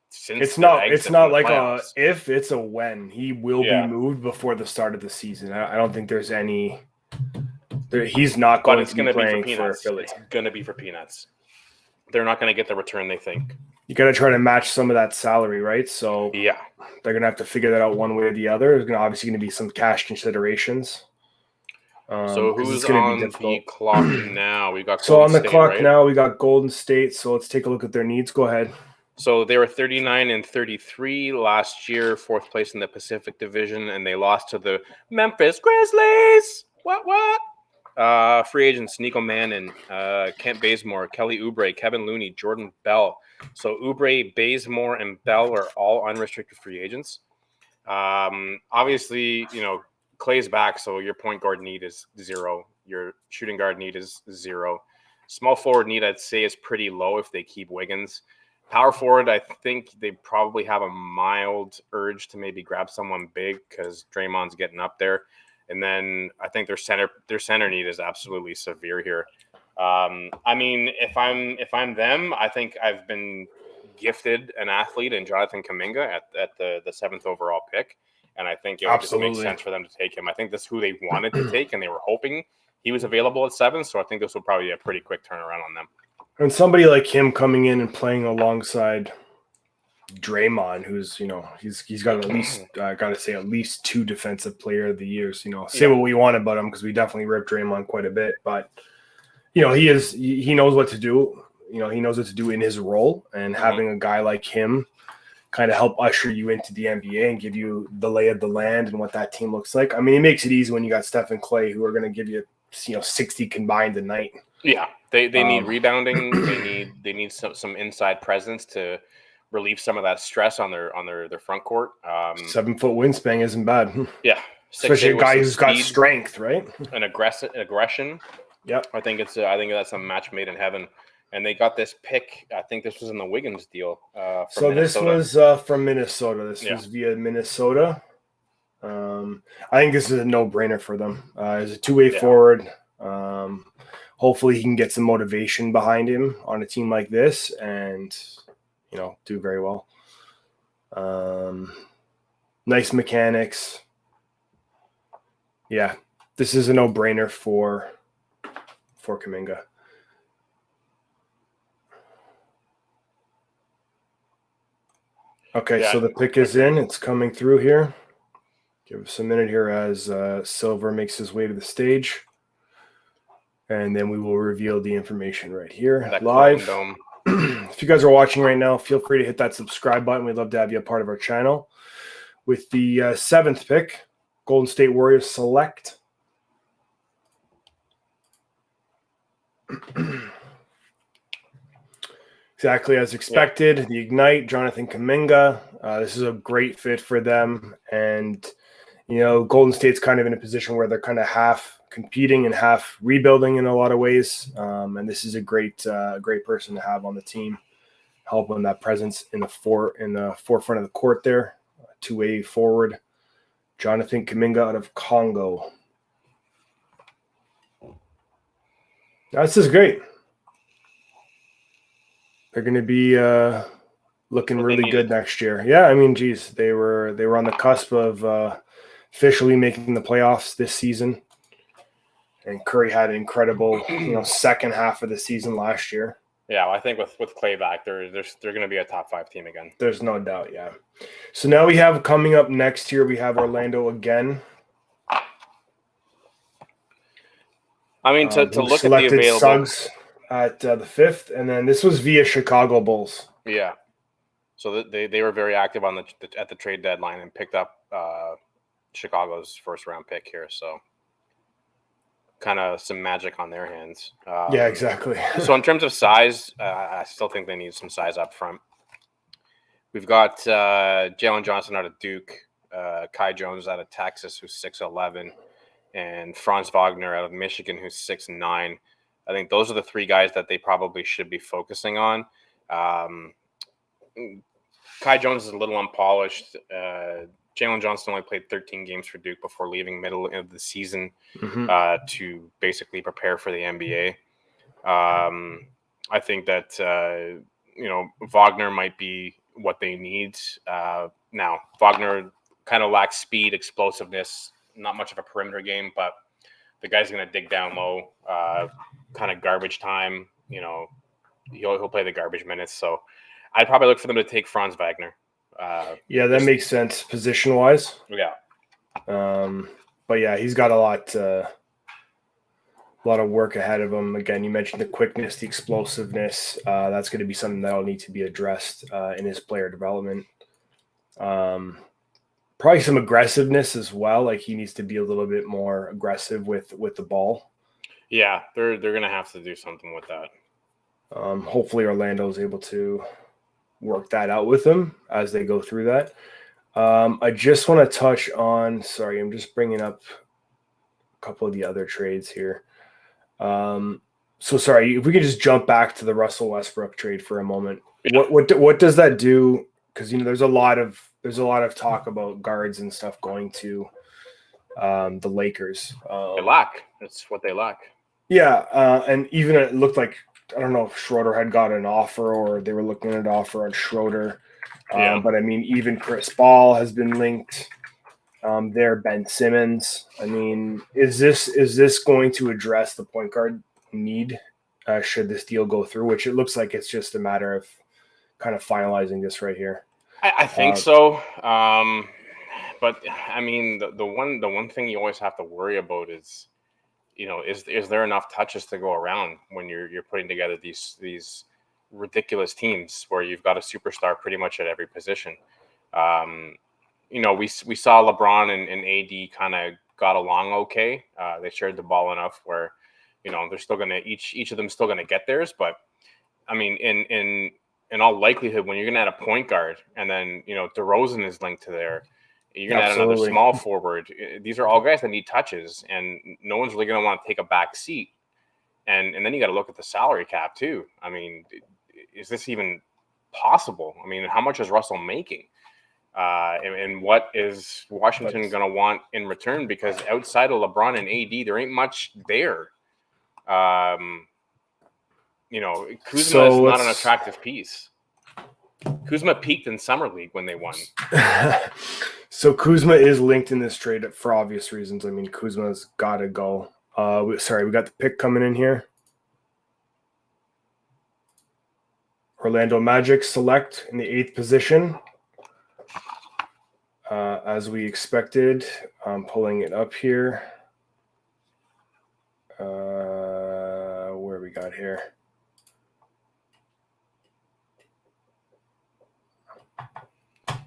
since it's not like playoffs. If, it's a when. He will be moved before the start of the season. I don't think there's any. He's not going to be playing for Philly. It's going to be for peanuts. They're not going to get the return they think. You got to try to match some of that salary, right? So yeah, they're going to have to figure that out one way or the other. There's obviously going to be some cash considerations. So who's on the clock now? We got Golden State, clock now. We got Golden State. So let's take a look at their needs. Go ahead. So they were 39 and 33 last year, 4th place in the Pacific Division, and they lost to the Memphis Grizzlies. What? Free agents: Nico Mannon, Kent Bazemore, Kelly Oubre, Kevin Looney, Jordan Bell. So Oubre, Bazemore, and Bell are all unrestricted free agents. Obviously, Clay's back, so your point guard need is 0. Your shooting guard need is 0. Small forward need, I'd say, is pretty low if they keep Wiggins. Power forward, I think they probably have a mild urge to maybe grab someone big because Draymond's getting up there. And then I think their center need is absolutely severe here. I mean, if I'm them, I think I've been gifted an athlete in Jonathan Kuminga at the 7th overall pick, and I think it would just make sense for them to take him. I think this is who they wanted to take, and they were hoping he was available at 7. So I think this will probably be a pretty quick turnaround on them. And somebody like him coming in and playing alongside Draymond, who's he's got at least got to say at least 2 defensive player of the years. Say what we want about him because we definitely ripped Draymond quite a bit, but he knows what to do. He knows what to do in his role, and having a guy like him kind of help usher you into the NBA and give you the lay of the land and what that team looks like. I mean, it makes it easy when you got Steph and Clay who are going to give you 60 combined a night. Yeah, they need rebounding. They need some inside presence to relieve some of that stress on their front court. 7-foot wingspan isn't bad. Yeah, especially a guy who's got strength, right? And aggression. Yeah, I think that's a match made in heaven. And they got this pick. I think this was in the Wiggins deal. So Minnesota. This was from Minnesota. This was via Minnesota. I think this is a no-brainer for them. As a 2-way forward. Hopefully he can get some motivation behind him on a team like this and, do very well. Nice mechanics. Yeah, this is a no-brainer for Kuminga. Okay, so the pick is in. It's coming through here. Give us a minute here as Silver makes his way to the stage. And then we will reveal the information right here live. If you guys are watching right now, feel free to hit that subscribe button. We'd love to have you a part of our channel. With the 7th pick, Golden State Warriors select exactly as expected. The Ignite, Jonathan Kuminga. This is a great fit for them. And, Golden State's kind of in a position where they're kind of half competing and half rebuilding in a lot of ways. And this is a great person to have on the team, helping that presence in the forefront of the court there. 2-way forward, Jonathan Kuminga out of Congo. This is great. They're going to be looking really good next year. Yeah, I mean, geez, they were on the cusp of officially making the playoffs this season. And Curry had an incredible, second half of the season last year. Yeah, well, I think with Clay back, they're going to be a top 5 team again. There's no doubt, yeah. So now we have coming up next year, we have Orlando again. I mean, to look at the available Suggs at the 5th, and then this was via Chicago Bulls. Yeah, so they were very active on at the trade deadline and picked up Chicago's first round pick here. So kind of some magic on their hands. Yeah, exactly. So in terms of size, I still think they need some size up front. We've got Jalen Johnson out of Duke, Kai Jones out of Texas, who's 6'11", and Franz Wagner out of Michigan, who's 6'9". I think those are the 3 guys that they probably should be focusing on. Kai Jones is a little unpolished. Jalen Johnson only played 13 games for Duke before leaving middle of the season to basically prepare for the NBA. I think that, Wagner might be what they need. Now, Wagner kind of lacks speed, explosiveness, not much of a perimeter game, but the guy's going to dig down low, kind of garbage time. He'll play the garbage minutes. So I'd probably look for them to take Franz Wagner. Yeah, that makes sense position-wise. Yeah. But yeah, he's got a lot of work ahead of him. Again, you mentioned the quickness, the explosiveness. That's going to be something that'll need to be addressed in his player development. Probably some aggressiveness as well. Like he needs to be a little bit more aggressive with the ball. Yeah, they're gonna have to do something with that. Hopefully, Orlando is able to work that out with them as they go through that. I just want to touch on. Sorry, I'm just bringing up a couple of the other trades here. So sorry, if we could just jump back to the Russell Westbrook trade for a moment. Yeah. What does that do? Because there's a lot of talk about guards and stuff going to the Lakers. They lack. That's what they lack. Yeah, and even it looked like, I don't know if Schroeder had got an offer or they were looking at an offer on Schroeder. Yeah. But I mean, even Chris Paul has been linked there. Ben Simmons. I mean, is this going to address the point guard need should this deal go through? Which it looks like it's just a matter of kind of finalizing this right here. I think so. But I mean, the one thing you always have to worry about is, is there enough touches to go around when you're putting together these ridiculous teams where you've got a superstar pretty much at every position. We saw LeBron and AD kind of got along okay. They shared the ball enough where, they're still gonna each of them still gonna get theirs. But I mean, in all likelihood, when you're gonna add a point guard and then DeRozan is linked to there, you're gonna add another small forward. These are all guys that need touches, and no one's really gonna want to take a back seat. And then you got to look at the salary cap too. I mean, is this even possible? I mean, how much is Russell making? And what is Washington going to want in return? Because outside of LeBron and AD, there ain't much there. Kuzma is not an attractive piece. Kuzma peaked in Summer League when they won. So Kuzma is linked in this trade for obvious reasons. I mean, Kuzma's got to go. We got the pick coming in here. Orlando Magic select in the 8th position. As we expected, I'm pulling it up here. Where we got here?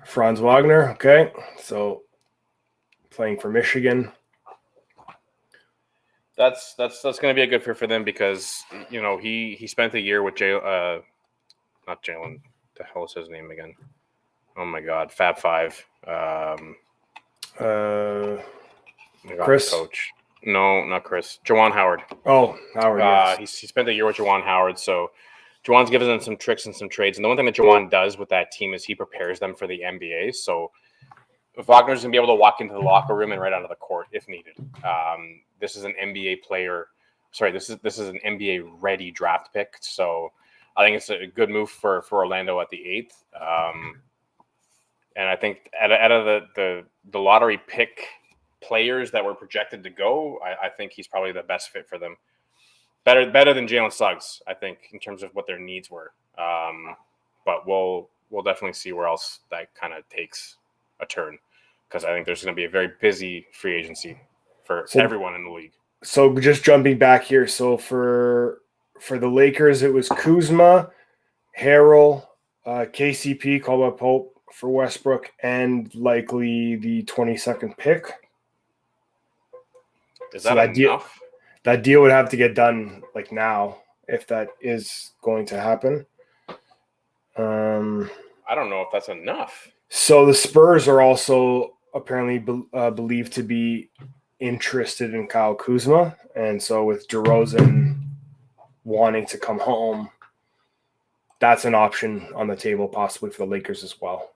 Franz Wagner. Okay, so playing for Michigan. That's going to be a good fit for them because he spent a year with not Jalen. The hell is his name again? Oh my God, Fab Five. Chris. Coach. No, not Chris. Juwan Howard. Oh, Howard. Yes. He spent a year with Juwan Howard, so Juwan's given them some tricks and some trades. And the one thing that Juwan does with that team is he prepares them for the NBA. So Wagner's gonna be able to walk into the locker room and right onto the court if needed. This is an NBA player. Sorry, this is an NBA ready draft pick. So I think it's a good move for Orlando at the 8th. And I think out of the lottery pick players that were projected to go, I think he's probably the best fit for them. Better than Jalen Suggs, I think, in terms of what their needs were. But we'll definitely see where else that kind of takes a turn, because I think there's going to be a very busy free agency for everyone in the league. So just jumping back here, so for the Lakers, it was Kuzma, Harrell, KCP, Caldwell Pope for Westbrook, and likely the 22nd pick. Is that enough? That deal would have to get done like now if that is going to happen. I don't know if that's enough. So the Spurs are also apparently believed to be interested in Kyle Kuzma, and so with DeRozan wanting to come home, that's an option on the table possibly for the Lakers as well.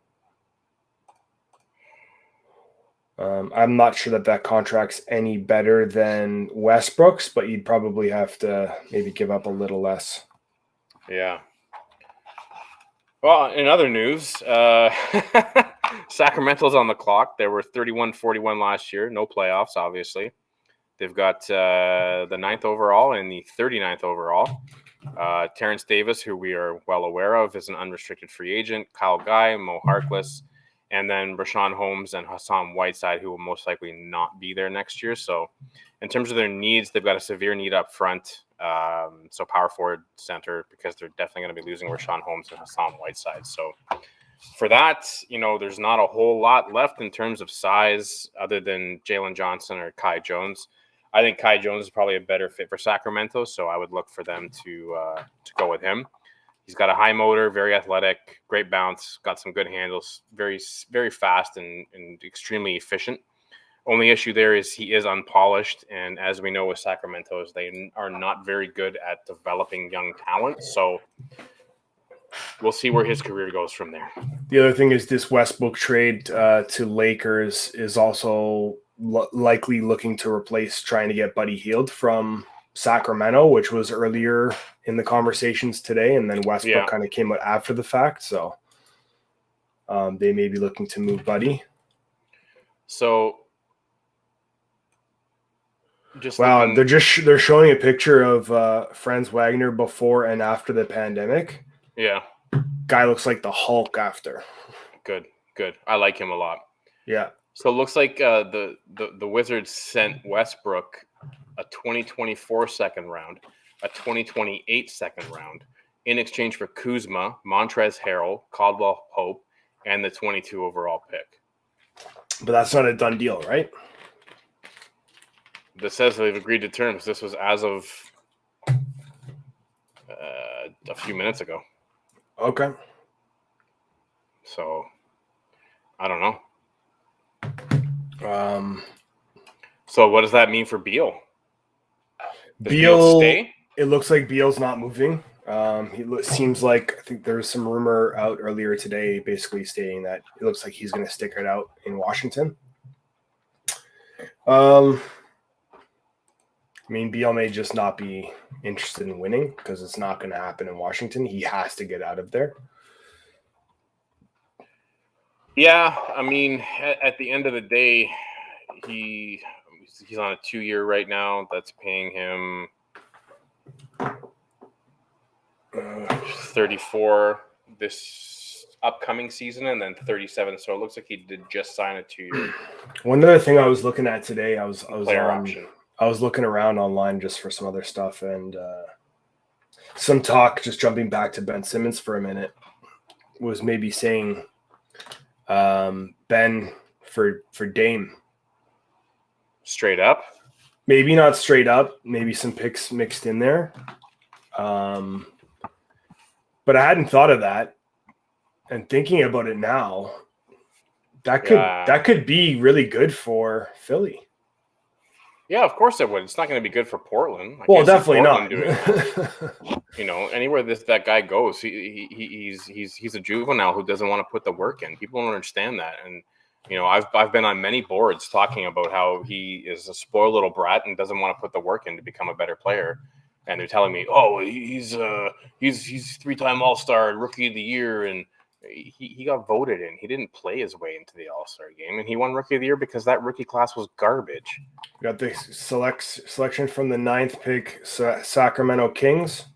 I'm not sure that contract's any better than Westbrook's, but you'd probably have to maybe give up a little less. Yeah. Well, in other news, Sacramento's on the clock. They were 31-41 last year. No playoffs, obviously. They've got the 9th overall and the 39th overall. Terrence Davis, who we are well aware of, is an unrestricted free agent. Kyle Guy, Mo Harkless, and then Rashawn Holmes and Hassan Whiteside, who will most likely not be there next year. So in terms of their needs, they've got a severe need up front. So power forward, center, because they're definitely going to be losing Rashawn Holmes and Hassan Whiteside. So for that, there's not a whole lot left in terms of size other than Jalen Johnson or Kai Jones. I think Kai Jones is probably a better fit for Sacramento, so I would look for them to go with him. He's got a high motor, very athletic, great bounce, got some good handles, very, very fast and extremely efficient. Only issue there is he is unpolished, and as we know with Sacramento, is they are not very good at developing young talent. So we'll see where his career goes from there. The other thing is this Westbrook trade to Lakers is also likely looking to replace trying to get Buddy Hield from Sacramento, which was earlier in the conversations today, and then Westbrook kind of came out after the fact. So they may be looking to move Buddy. So they're showing a picture of Franz Wagner before and after the pandemic. Yeah, guy looks like the Hulk after. Good. I like him a lot. Yeah. So it looks like the Wizards sent Westbrook a 2024 second round, a 2028 second round, in exchange for Kuzma, Montrezl Harrell, Caldwell Pope, and the 22 overall pick. But that's not a done deal, right? This says they've agreed to terms. This was as of a few minutes ago. Okay. So, I don't know. So what does that mean for Beal? Does Beal stay? It looks like Beal's not moving. Seems like, I think there was some rumor out earlier today basically stating that it looks like he's going to stick it out in Washington. I mean, Beal may just not be interested in winning because it's not going to happen in Washington. He has to get out of there. Yeah, I mean, at the end of the day, he's on a 2-year right now. That's paying him 34 this upcoming season, and then 37. So it looks like he did just sign a 2-year. One other thing I was looking at today, I was looking around online just for some other stuff, and some talk, just jumping back to Ben Simmons for a minute, was maybe saying Ben for Dame. Straight up? Maybe not straight up. Maybe some picks mixed in there. But I hadn't thought of that. And thinking about it now, that could be really good for Philly. Yeah, of course it would. It's not going to be good for Portland. Well, definitely not. Anywhere that guy goes, he's a juvenile who doesn't want to put the work in. People don't understand that, and I've been on many boards talking about how he is a spoiled little brat and doesn't want to put the work in to become a better player. And they're telling me, oh, he's 3-time All-Star, Rookie of the Year, and he got voted in. He didn't play his way into the All-Star game, and he won Rookie of the Year because that rookie class was garbage. Got the selection from the 9th pick, Sacramento Kings.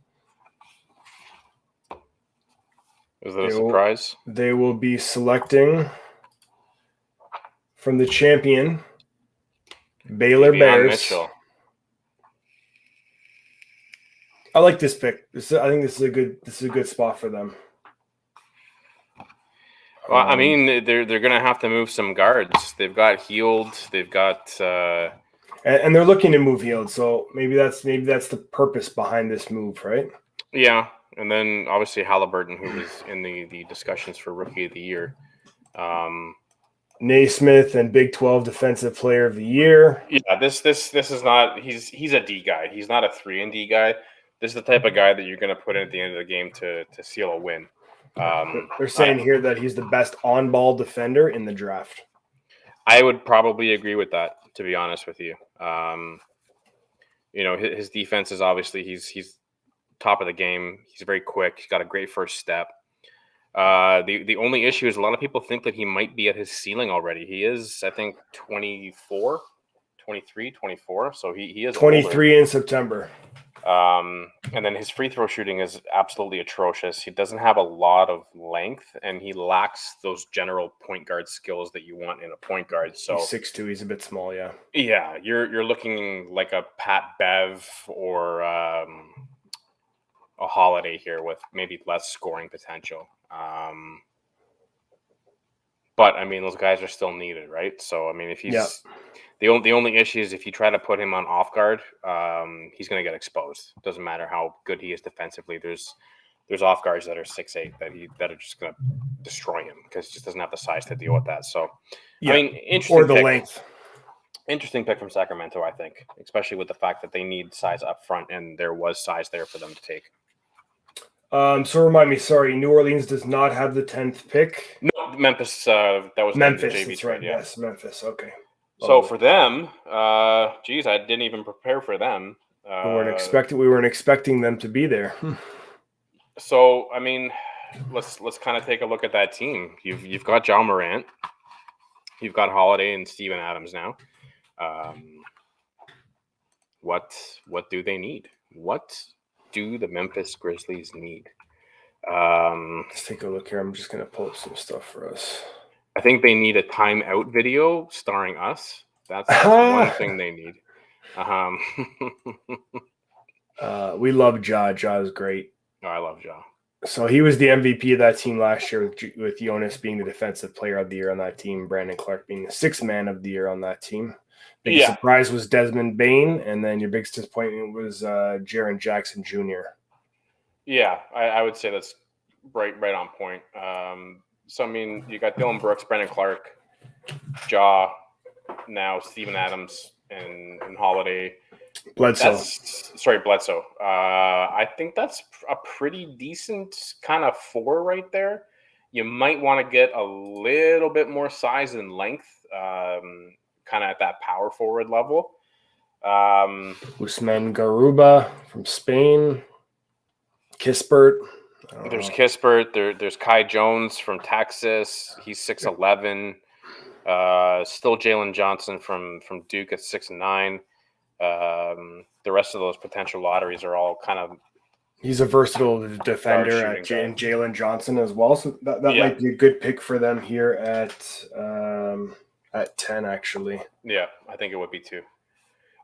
Is that a surprise? They will be selecting from the champion, Baylor Bears. Mitchell. I like this pick. I think this is a good spot for them. Well, I mean, they're going to have to move some guards. They've got Hield. They've got, and they're looking to move Hield. So maybe that's the purpose behind this move, right? Yeah, and then obviously Halliburton, who was in the discussions for Rookie of the Year. Naismith and Big 12 Defensive Player of the Year. Yeah, this is not. He's a D guy. He's not a 3-and-D guy. This is the type of guy that you're going to put in at the end of the game to seal a win. They're saying here that he's the best on-ball defender in the draft. I would probably agree with that, to be honest with you. His defense is obviously he's top of the game. He's very quick. He's got a great first step. The only issue is a lot of people think that he might be at his ceiling already. He is, I think, 24, 23, 24. So he is 23 older. In September. And then his free throw shooting is absolutely atrocious. He doesn't have a lot of length, and he lacks those general point guard skills that you want in a point guard. So he's 6'2", he's a bit small, yeah. Yeah, you're looking like a Pat Bev or a Holiday here with maybe less scoring potential. But I mean, those guys are still needed, right? So I mean, if he's The only issue is if you try to put him on off guard, he's going to get exposed. Doesn't matter how good he is defensively. There's off guards that are 6'8" that are just going to destroy him because he just doesn't have the size to deal with that. So, Yeah. I mean, interesting Or the pick. length. Interesting pick from Sacramento, I think, especially with the fact that they need size up front, and there was size there for them to take. So remind me, sorry, New Orleans does not have the 10th pick. No, Memphis. That was Memphis. the JV That's trade. right. Yeah. Yes, Memphis. Okay. So for them, geez, I didn't even prepare for them. We weren't expecting them to be there. So I mean, let's kind of take a look at that team. You've got John Morant, you've got Holiday and Steven Adams now. What do they need? What do the Memphis Grizzlies need? Let's take a look here. I'm just gonna pull up some stuff for us. I think they need a timeout video starring us. That's one thing they need. We love Ja. Ja is great. Oh, I love Ja. So he was the MVP of that team last year, with Jonas being the defensive player of the year on that team, Brandon Clark being the sixth man of the year on that team. Biggest surprise was Desmond Bain, and then your biggest disappointment was Jaren Jackson Jr. Yeah, I would say that's right on point. So I mean, you got Dylan Brooks, Brandon Clark, Ja, now Steven Adams and Holiday. Bledsoe. Bledsoe. I think that's a pretty decent kind of four right there. You might want to get a little bit more size and length, kind of at that power forward level. Usman Garuba from Spain. Kispert. There's Kispert. There's Kai Jones from Texas. He's 6'11". Still Jalen Johnson from Duke at 6'9". The rest of those potential lotteries are all kind of. He's a versatile defender and Jalen Johnson as well. So that might be a good pick for them here at 10, actually. Yeah, I think it would be too.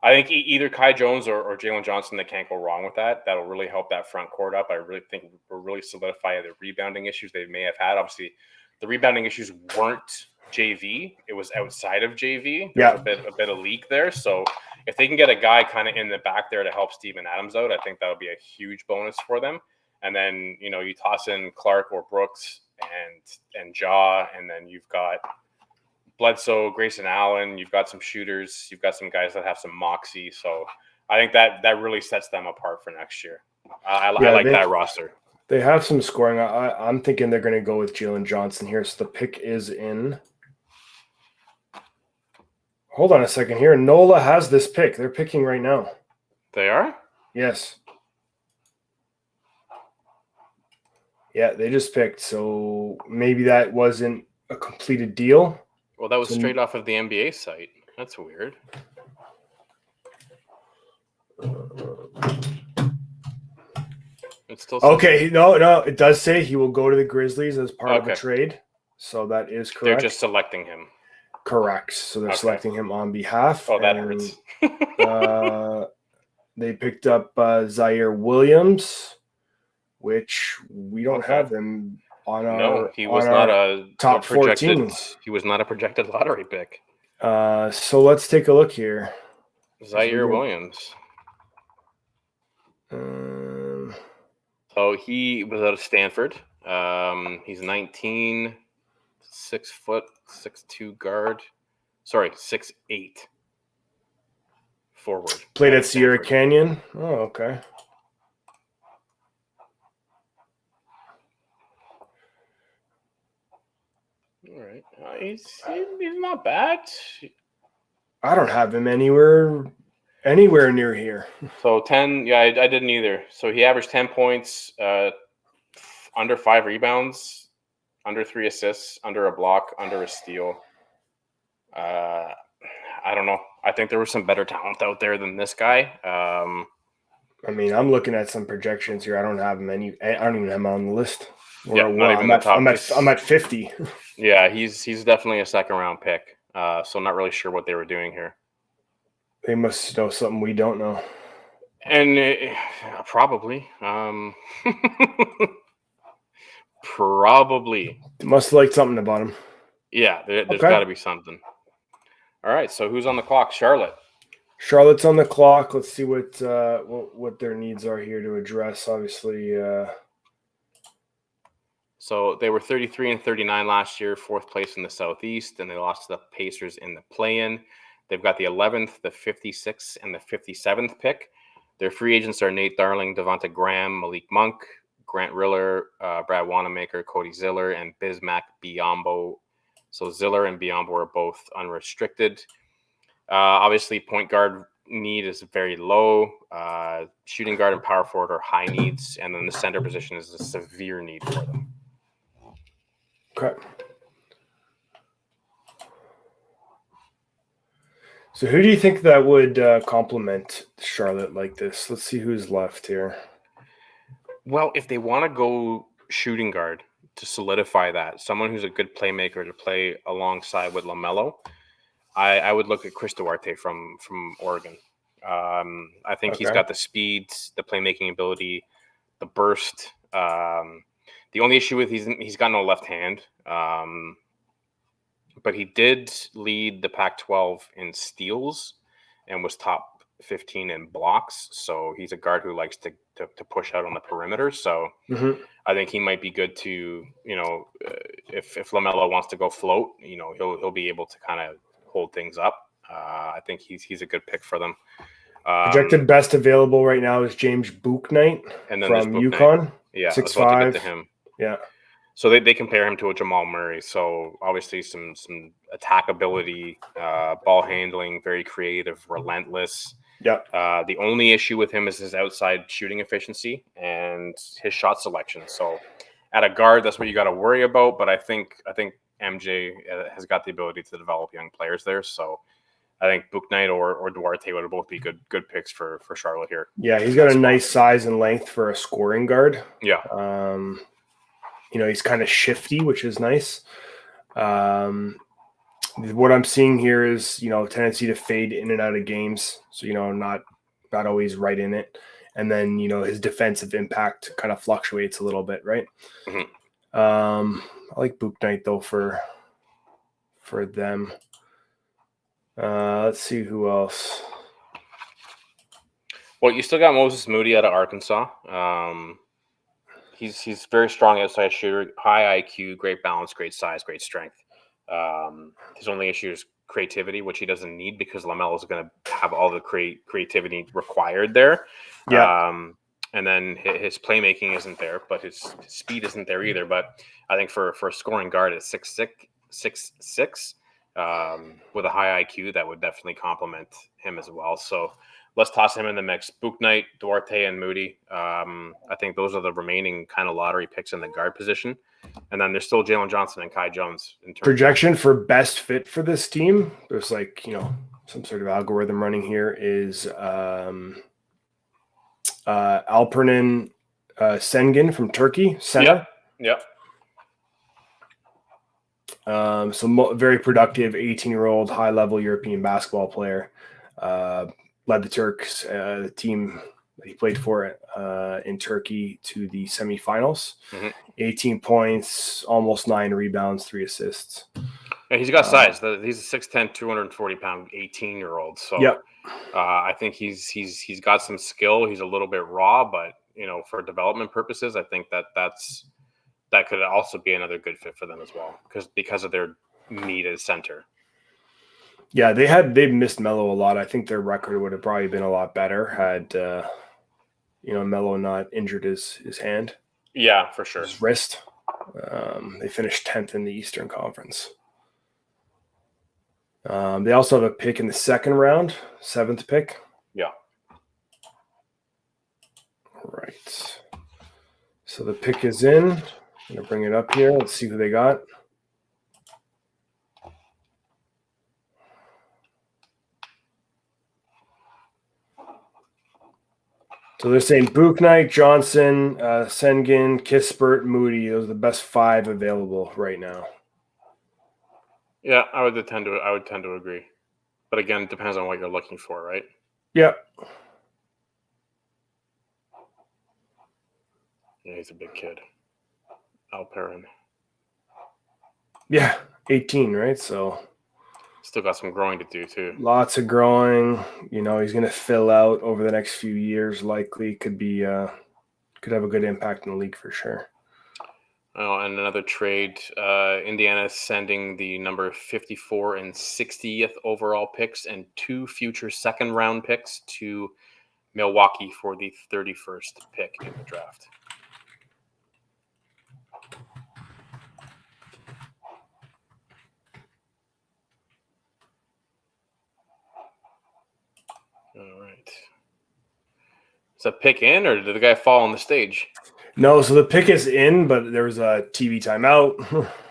I think either Kai Jones or Jalen Johnson, they can't go wrong with that. That'll really help that front court up. I really think will really solidify the rebounding issues they may have had. Obviously, the rebounding issues weren't JV. It was outside of JV. There's a bit of leak there. So if they can get a guy kind of in the back there to help Steven Adams out, I think that'll be a huge bonus for them. And then, you toss in Clark or Brooks and Ja, and then you've got Bledsoe, Grayson Allen, you've got some shooters, you've got some guys that have some moxie. So I think that really sets them apart for next year. I like that roster. They have some scoring. I'm thinking they're going to go with Jalen Johnson here. So the pick is in. Hold on a second here. NOLA has this pick. They're picking right now. They are? Yes. Yeah, they just picked. So maybe that wasn't a completed deal. Well, that was straight off of the NBA site. That's weird. It's still okay. No, it does say he will go to the Grizzlies as part of a trade. So that is correct. They're just selecting him. Correct. So they're selecting him on behalf. Oh, that hurts. They picked up Zaire Williams, which we don't have him on our. No, he was not a top 14. He was not a projected lottery pick. So let's take a look here. Zaire Williams. So he was out of Stanford. He's 19, 6 foot, 6'2" guard. Sorry, 6'8" forward. Played at Sierra Canyon. Oh, okay. All right. He's not bad. I don't have him anywhere near here. So 10, yeah, I didn't either. So he averaged 10 points, under 5 rebounds, under 3 assists, under a block, under a steal. I don't know. I think there was some better talent out there than this guy. I mean, I'm looking at some projections here. I don't have him I don't even have him on the list. I'm at 50. Yeah, he's definitely a second round pick. So I'm not really sure what they were doing here. They must know something we don't know. And probably. Probably. They must like something about him. Yeah, there's got to be something. All right, so who's on the clock? Charlotte. Charlotte's on the clock. Let's see what their needs are here to address. Obviously, So they were 33 and 39 last year, fourth place in the Southeast, and they lost to the Pacers in the play-in. They've got the 11th, the 56th, and the 57th pick. Their free agents are Nate Darling, Devonta Graham, Malik Monk, Grant Riller, Brad Wanamaker, Cody Ziller, and Bismack Biyombo. So Ziller and Biyombo are both unrestricted. Obviously, point guard need is very low. Shooting guard and power forward are high needs, and then the center position is a severe need for them. okay. So who do you think that would complement Charlotte like this? Let's see who's left here. Well, if they want to go shooting guard to solidify that, someone who's a good playmaker to play alongside with LaMelo, I would look at Chris Duarte from Oregon. I think he's got the speed, the playmaking ability, the burst. The only issue with he's got no left hand, but he did lead the Pac-12 in steals and was top 15 in blocks. So he's a guard who likes to push out on the perimeter. So I think he might be good to, if LaMelo wants to go float, he'll be able to kind of hold things up. I think he's a good pick for them. Projected best available right now is James Bouknight and then from UConn. Yeah, 6'5". to him. Yeah. So they compare him to a Jamal Murray. So obviously some attack ability, ball handling, very creative, relentless. Yeah. The only issue with him is his outside shooting efficiency and his shot selection. So at a guard, that's what you got to worry about. But I think MJ has got the ability to develop young players there. So I think Bouknight or Duarte would both be good picks for Charlotte here. Yeah, he's got a nice size and length for a scoring guard. Yeah. He's kind of shifty, which is nice. What I'm seeing here is, tendency to fade in and out of games. So, not always right in it. And then, his defensive impact kind of fluctuates a little bit, right? Mm-hmm. I like Bouknight though for them. Let's see who else. Well, you still got Moses Moody out of Arkansas. He's very strong outside shooter, high IQ, great balance, great size, great strength. His only issue is creativity, which he doesn't need because LaMelo is going to have all the creativity required there. Yeah. And then his playmaking isn't there, but his speed isn't there either. But I think for a scoring guard at 6'6", with a high IQ, that would definitely complement him as well. So let's toss him in the mix. Bouknight, Duarte, and Moody. I think those are the remaining kind of lottery picks in the guard position. And then there's still Jalen Johnson and Kai Jones. In terms projection for best fit for this team, there's some sort of algorithm running here is Alpernan Sengun from Turkey, center. Yep. Very productive 18-year-old high-level European basketball player. Led the Turks, the team that he played for in Turkey, to the semifinals. 18 points, almost 9 rebounds, 3 assists. Yeah, he's got size. He's a 6'10", 240-pound 18-year-old. So yep. I think he's got some skill. He's a little bit raw, but for development purposes, I think that could also be another good fit for them as well because of their need as center. Yeah, they've missed Melo a lot. I think their record would have probably been a lot better had Melo not injured his hand. Yeah, for sure. His wrist. They finished 10th in the Eastern Conference. They also have a pick in the second round, 7th pick. Yeah. Right. So the pick is in. I'm going to bring it up here. Let's see who they got. So they're saying Bouknight, Johnson, Sengun, Kispert, Moody. Those are the best 5 available right now. Yeah, I would tend to agree. But again, it depends on what you're looking for, right? Yep. Yeah, he's a big kid. Alperin. Yeah, 18, right? So Still got some growing to do too. Lots of growing. You know, he's going to fill out over the next few years. Likely could have a good impact in the league for sure. Oh, and another trade. Indiana is sending the number 54 and 60th overall picks and 2 future second-round picks to Milwaukee for the 31st pick in the draft. All right. Is that pick in, or did the guy fall on the stage? No, so the pick is in, but there was a TV timeout.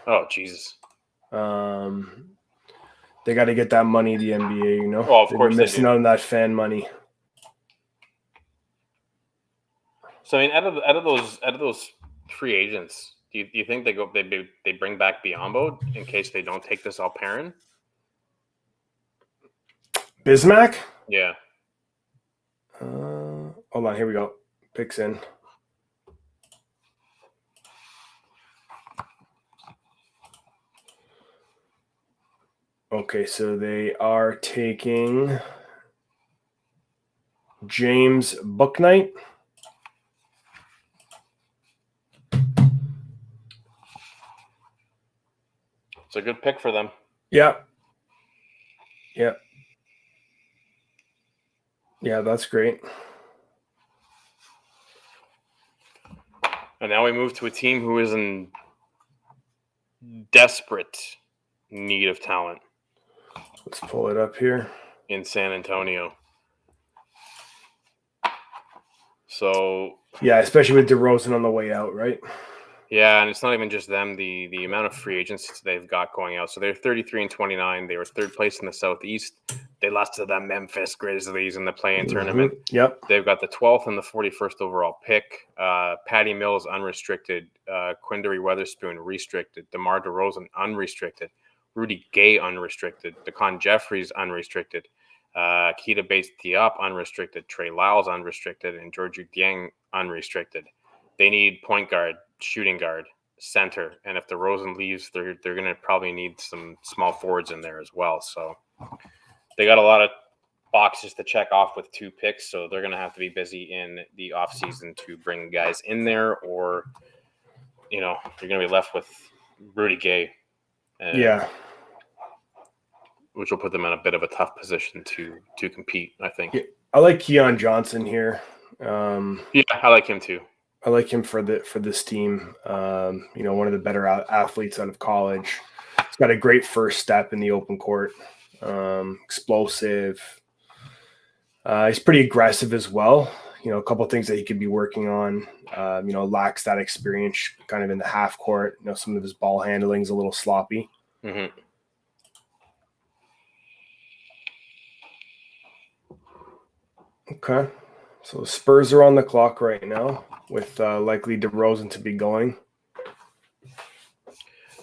Oh, Jesus. They got to get that money, the NBA, you know. Oh, of course they're missing out on that fan money. So I mean, out of those free agents, do you think they bring back Biyombo in case they don't take this Alperin? Bismack? Yeah. Hold on, here we go. Picks in. Okay, so they are taking James Bouknight. It's a good pick for them. Yeah. Yeah, that's great. And now we move to a team who is in desperate need of talent. Let's pull it up here. In San Antonio. So yeah, especially with DeRozan on the way out, right? Yeah, and it's not even just them. The amount of free agents they've got going out. So they're 33 and 29. They were third place in the Southeast. They lost to the Memphis Grizzlies in the play-in tournament. Yep. They've got the 12th and the 41st overall pick. Patty Mills unrestricted. Quinndary Weatherspoon restricted. DeMar DeRozan unrestricted. Rudy Gay unrestricted. DeCon Jeffries unrestricted. Keita Bates-Diop unrestricted. Trey Lyles unrestricted. And Georgiou Dieng unrestricted. They need point guard, shooting guard, center. And if DeRozan leaves, they're going to probably need some small forwards in there as well. So they got a lot of boxes to check off with 2 picks. So they're going to have to be busy in the offseason to bring guys in there, or, you know, you're going to be left with Rudy Gay. Which will put them in a bit of a tough position to compete, I think. Yeah, I like Keon Johnson here. Yeah, I like him too. I like him for this team. You know, one of the better athletes out of college. He's got a great first step in the open court. Explosive. He's pretty aggressive as well. You know, a couple of things that he could be working on. You know, lacks that experience kind of in the half court. You know, some of his ball handling is a little sloppy. Mm-hmm. Okay. So the Spurs are on the clock right now with likely DeRozan to be going.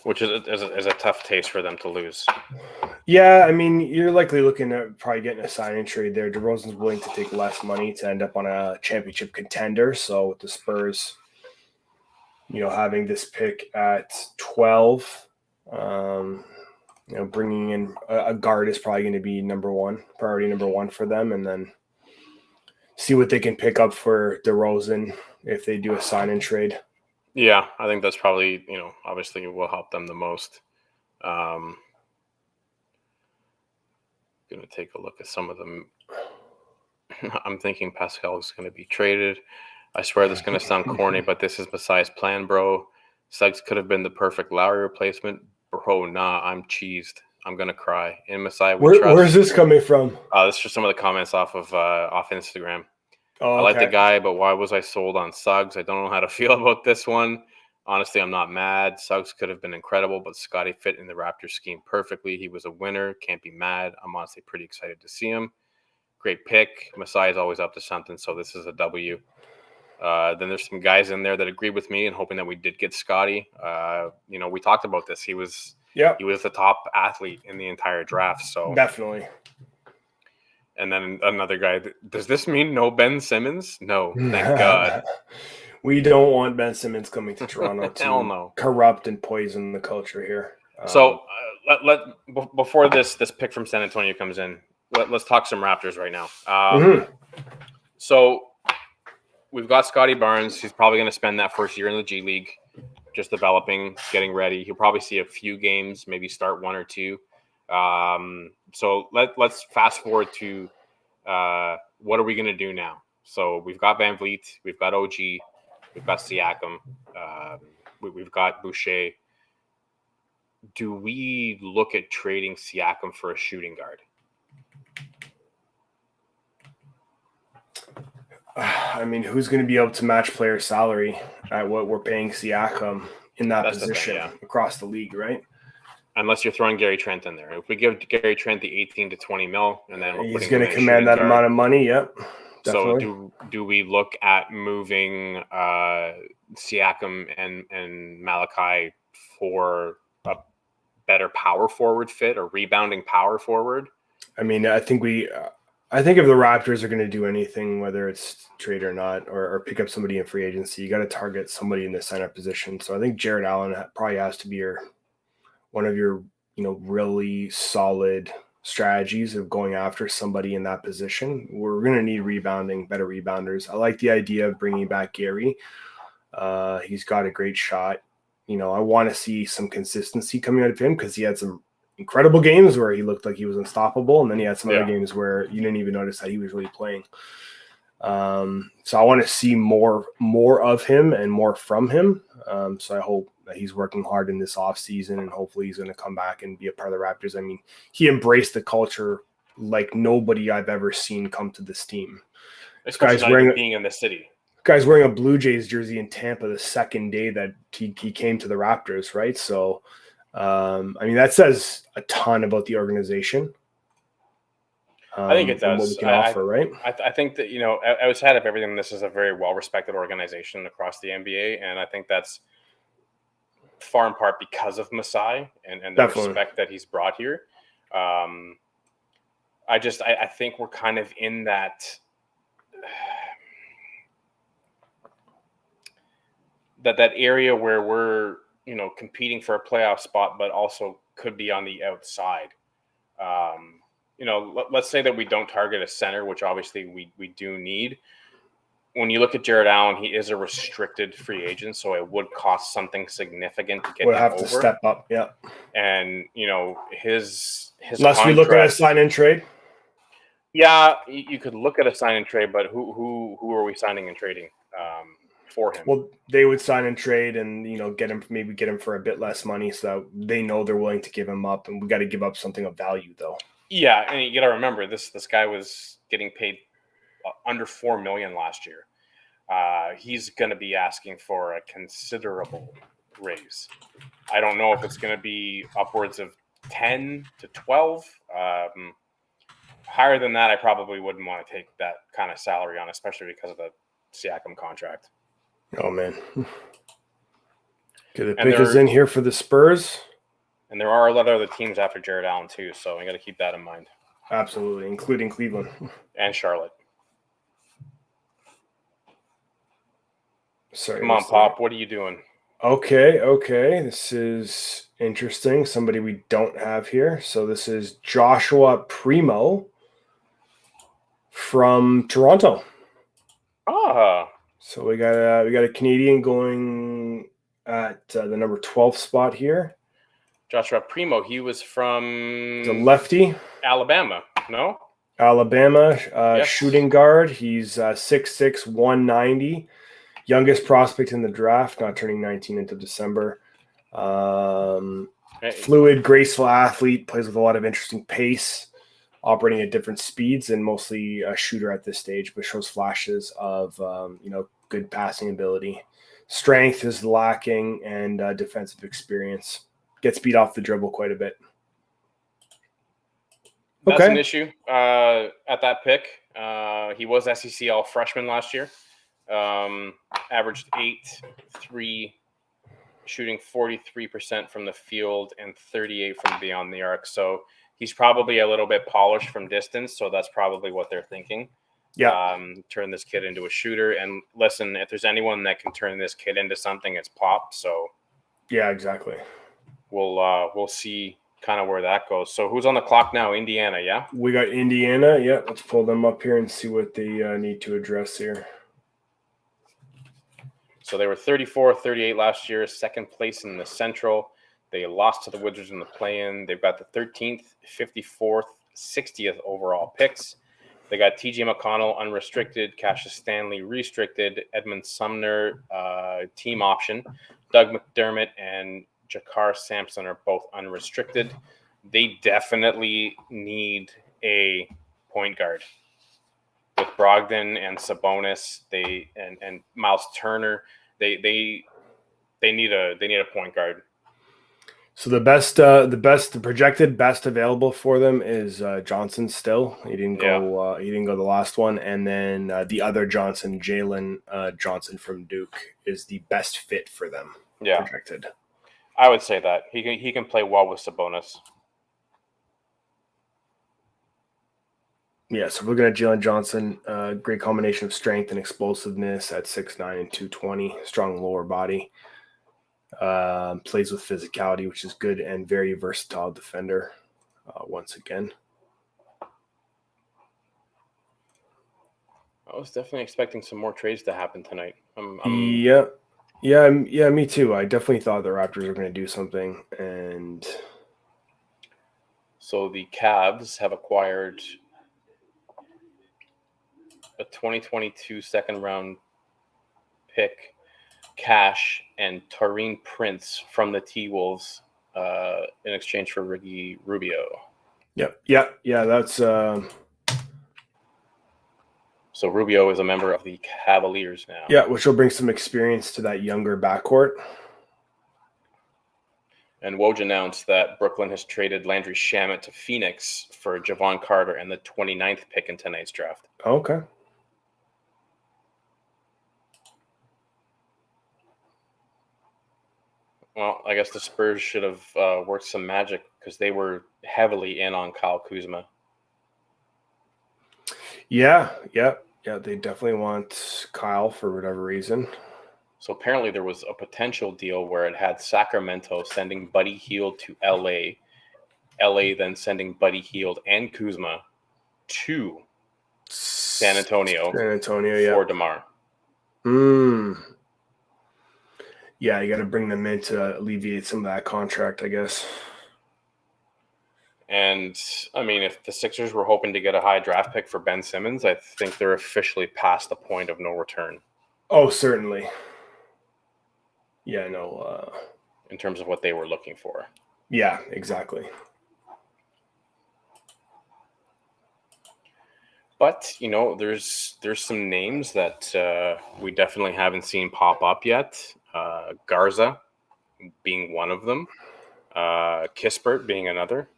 Which is a tough taste for them to lose. Yeah, I mean, you're likely looking at probably getting a sign and trade there. DeRozan's willing to take less money to end up on a championship contender. So with the Spurs, you know, having this pick at 12, you know, bringing in a guard is probably going to be priority number one for them, and then see what they can pick up for DeRozan if they do a sign and trade. Yeah, I think that's probably, you know, obviously will help them the most. Going to take a look at some of them. I'm thinking Pascal is going to be traded. I swear this is going to sound corny, but this is Masai's plan, bro. Suggs could have been the perfect Lowry replacement. Bro, nah, I'm cheesed. I'm going to cry. In Masai, where's this coming from? This is just some of the comments off Instagram. Oh, I like the guy, but why was I sold on Suggs? I don't know how to feel about this one. Honestly, I'm not mad. Suggs could have been incredible, but Scotty fit in the Raptors scheme perfectly. He was a winner. Can't be mad. I'm honestly pretty excited to see him. Great pick. Masai is always up to something, so this is a W. Then there's some guys in there that agreed with me and hoping that we did get Scotty. You know, we talked about this. He was the top athlete in the entire draft. So definitely. And then another guy. Does this mean no Ben Simmons? No, thank God. We don't want Ben Simmons coming to Toronto to corrupt and poison the culture here. So Before this pick from San Antonio comes in, let's talk some Raptors right now. So we've got Scotty Barnes. He's probably going to spend that first year in the G League, just developing, getting ready. He'll probably see a few games, maybe start one or two. So let's fast forward to what are we going to do now? So we've got Van Vliet, we've got OG, we've got Siakam, we've got Boucher. Do we look at trading Siakam for a shooting guard? I mean, who's going to be able to match player salary at what we're paying Siakam in that position across the league, right? Unless you're throwing Gary Trent in there. If we give Gary Trent the 18 to 20 mil, and then he's going to command that amount of money. Yep. Definitely. So do we look at moving Siakam and Malachi for a better power forward fit or rebounding power forward? I mean, I think if the Raptors are going to do anything, whether it's trade or not, or pick up somebody in free agency, you got to target somebody in the center position. So I think Jared Allen probably has to be one of your really solid strategies of going after somebody in that position. We're going to need better rebounders. I like the idea of bringing back Gary. He's got a great shot. I want to see some consistency coming out of him because he had some incredible games where he looked like he was unstoppable, and then he had some other games where you didn't even notice that he was really playing. So I want to see more of him and more from him. So I hope that he's working hard in this offseason, and hopefully he's going to come back and be a part of the Raptors. I mean, he embraced the culture like nobody I've ever seen come to this team. This guy's wearing being in the city. Guy's wearing a Blue Jays jersey in Tampa the second day that he came to the Raptors, right? So, I mean, that says a ton about the organization. I think it does. What we can offer, right? I think that, outside of everything, this is a very well-respected organization across the NBA, and I think that's far in part because of Masai and the respect that he's brought here. I think we're kind of in that area where we're, competing for a playoff spot, but also could be on the outside. Let's say that we don't target a center, which obviously we do need. When you look at Jared Allen, he is a restricted free agent, so it would cost something significant to get him over. To step up, yeah. And his unless we look at a sign and trade. Yeah, you could look at a sign and trade, but who are we signing and trading for him? Well, they would sign and trade, and get him for a bit less money, so they know they're willing to give him up, and we got to give up something of value, though. Yeah, and you got to remember this guy was getting paid under $4 million last year. He's going to be asking for a considerable raise. I don't know if it's going to be upwards of 10 to 12. Higher than that, I probably wouldn't want to take that kind of salary on, especially because of the Siakam contract. Oh, man. Okay, the pick is in here for the Spurs. And there are a lot of other teams after Jared Allen, too, so we got to keep that in mind. Absolutely, including Cleveland. And Charlotte. Sorry. Come on, Pop. What are you doing? Okay. This is interesting. Somebody we don't have here. So this is Joshua Primo from Toronto. So we got a Canadian going at the number 12 spot here. Joshua Primo, he was from the lefty, Alabama, no? Alabama, yes. Shooting guard. He's 6'6", 190. Youngest prospect in the draft, not turning 19 until December. Fluid, graceful athlete, plays with a lot of interesting pace, operating at different speeds, and mostly a shooter at this stage, but shows flashes of good passing ability. Strength is lacking, and defensive experience. Gets beat off the dribble quite a bit. That's an issue at that pick. He was SEC all freshman last year. Averaged 8-3, shooting 43% from the field and 38% from beyond the arc. So he's probably a little bit polished from distance. So that's probably what they're thinking. Yeah. Turn this kid into a shooter. And listen, if there's anyone that can turn this kid into something, it's Pop. So yeah, exactly. We'll see kind of where that goes. So who's on the clock now? Indiana, yeah? We got Indiana. Yeah, let's pull them up here and see what they need to address here. So they were 34-38 last year, second place in the Central. They lost to the Wizards in the play-in. They've got the 13th, 54th, 60th overall picks. They got T.J. McConnell unrestricted, Cassius Stanley restricted, Edmund Sumner team option, Doug McDermott and Jakar Sampson are both unrestricted. They definitely need a point guard. With Brogdon and Sabonis, and Miles Turner, they need a point guard. So the projected best available for them is Johnson. Still, he didn't go. He didn't go the last one, and then the other Johnson, Jalen Johnson from Duke, is the best fit for them. Yeah, projected. I would say that he can play well with Sabonis. Yeah, so we're looking at Jalen Johnson. Great combination of strength and explosiveness at 6'9" and 220. Strong lower body. Plays with physicality, which is good, and very versatile defender. Once again, I was definitely expecting some more trades to happen tonight. Yeah, me too. I definitely thought the Raptors were going to do something, and so the Cavs have acquired a 2022 second round pick, cash, and Taurean Prince from the T-Wolves in exchange for Ricky Rubio. Yeah. That's so Rubio is a member of the Cavaliers now. Yeah, which will bring some experience to that younger backcourt. And Woj announced that Brooklyn has traded Landry Shamet to Phoenix for Javon Carter and the 29th pick in tonight's draft. Okay. Well, I guess the Spurs should have worked some magic because they were heavily in on Kyle Kuzma. Yeah. They definitely want Kyle for whatever reason. So apparently there was a potential deal where it had Sacramento sending Buddy Hield to LA, LA then sending Buddy Hield and Kuzma to San Antonio for DeMar. Yeah, you got to bring them in to alleviate some of that contract, I guess. And, I mean, if the Sixers were hoping to get a high draft pick for Ben Simmons, I think they're officially past the point of no return. Oh, certainly. Yeah, no. In terms of what they were looking for. Yeah, exactly. But, there's some names that we definitely haven't seen pop up yet. Garza being one of them. Kispert being another.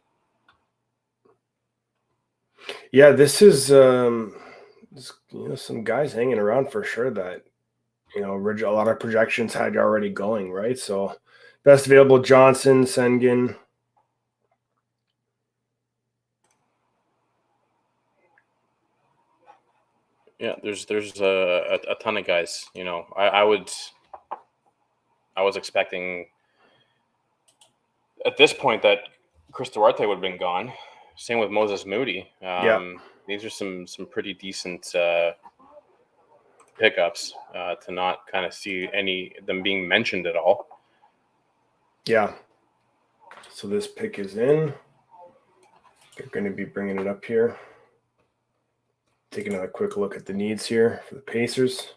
Yeah, this is some guys hanging around for sure that a lot of projections had already going, right? So best available: Johnson, Sengun. Yeah, there's a ton of guys. I was expecting at this point that Chris Duarte would have been gone. Same with Moses Moody. These are some pretty decent pickups to not kind of see any of them being mentioned at all. Yeah. So this pick is in. They're going to be bringing it up here. Take another quick look at the needs here for the Pacers.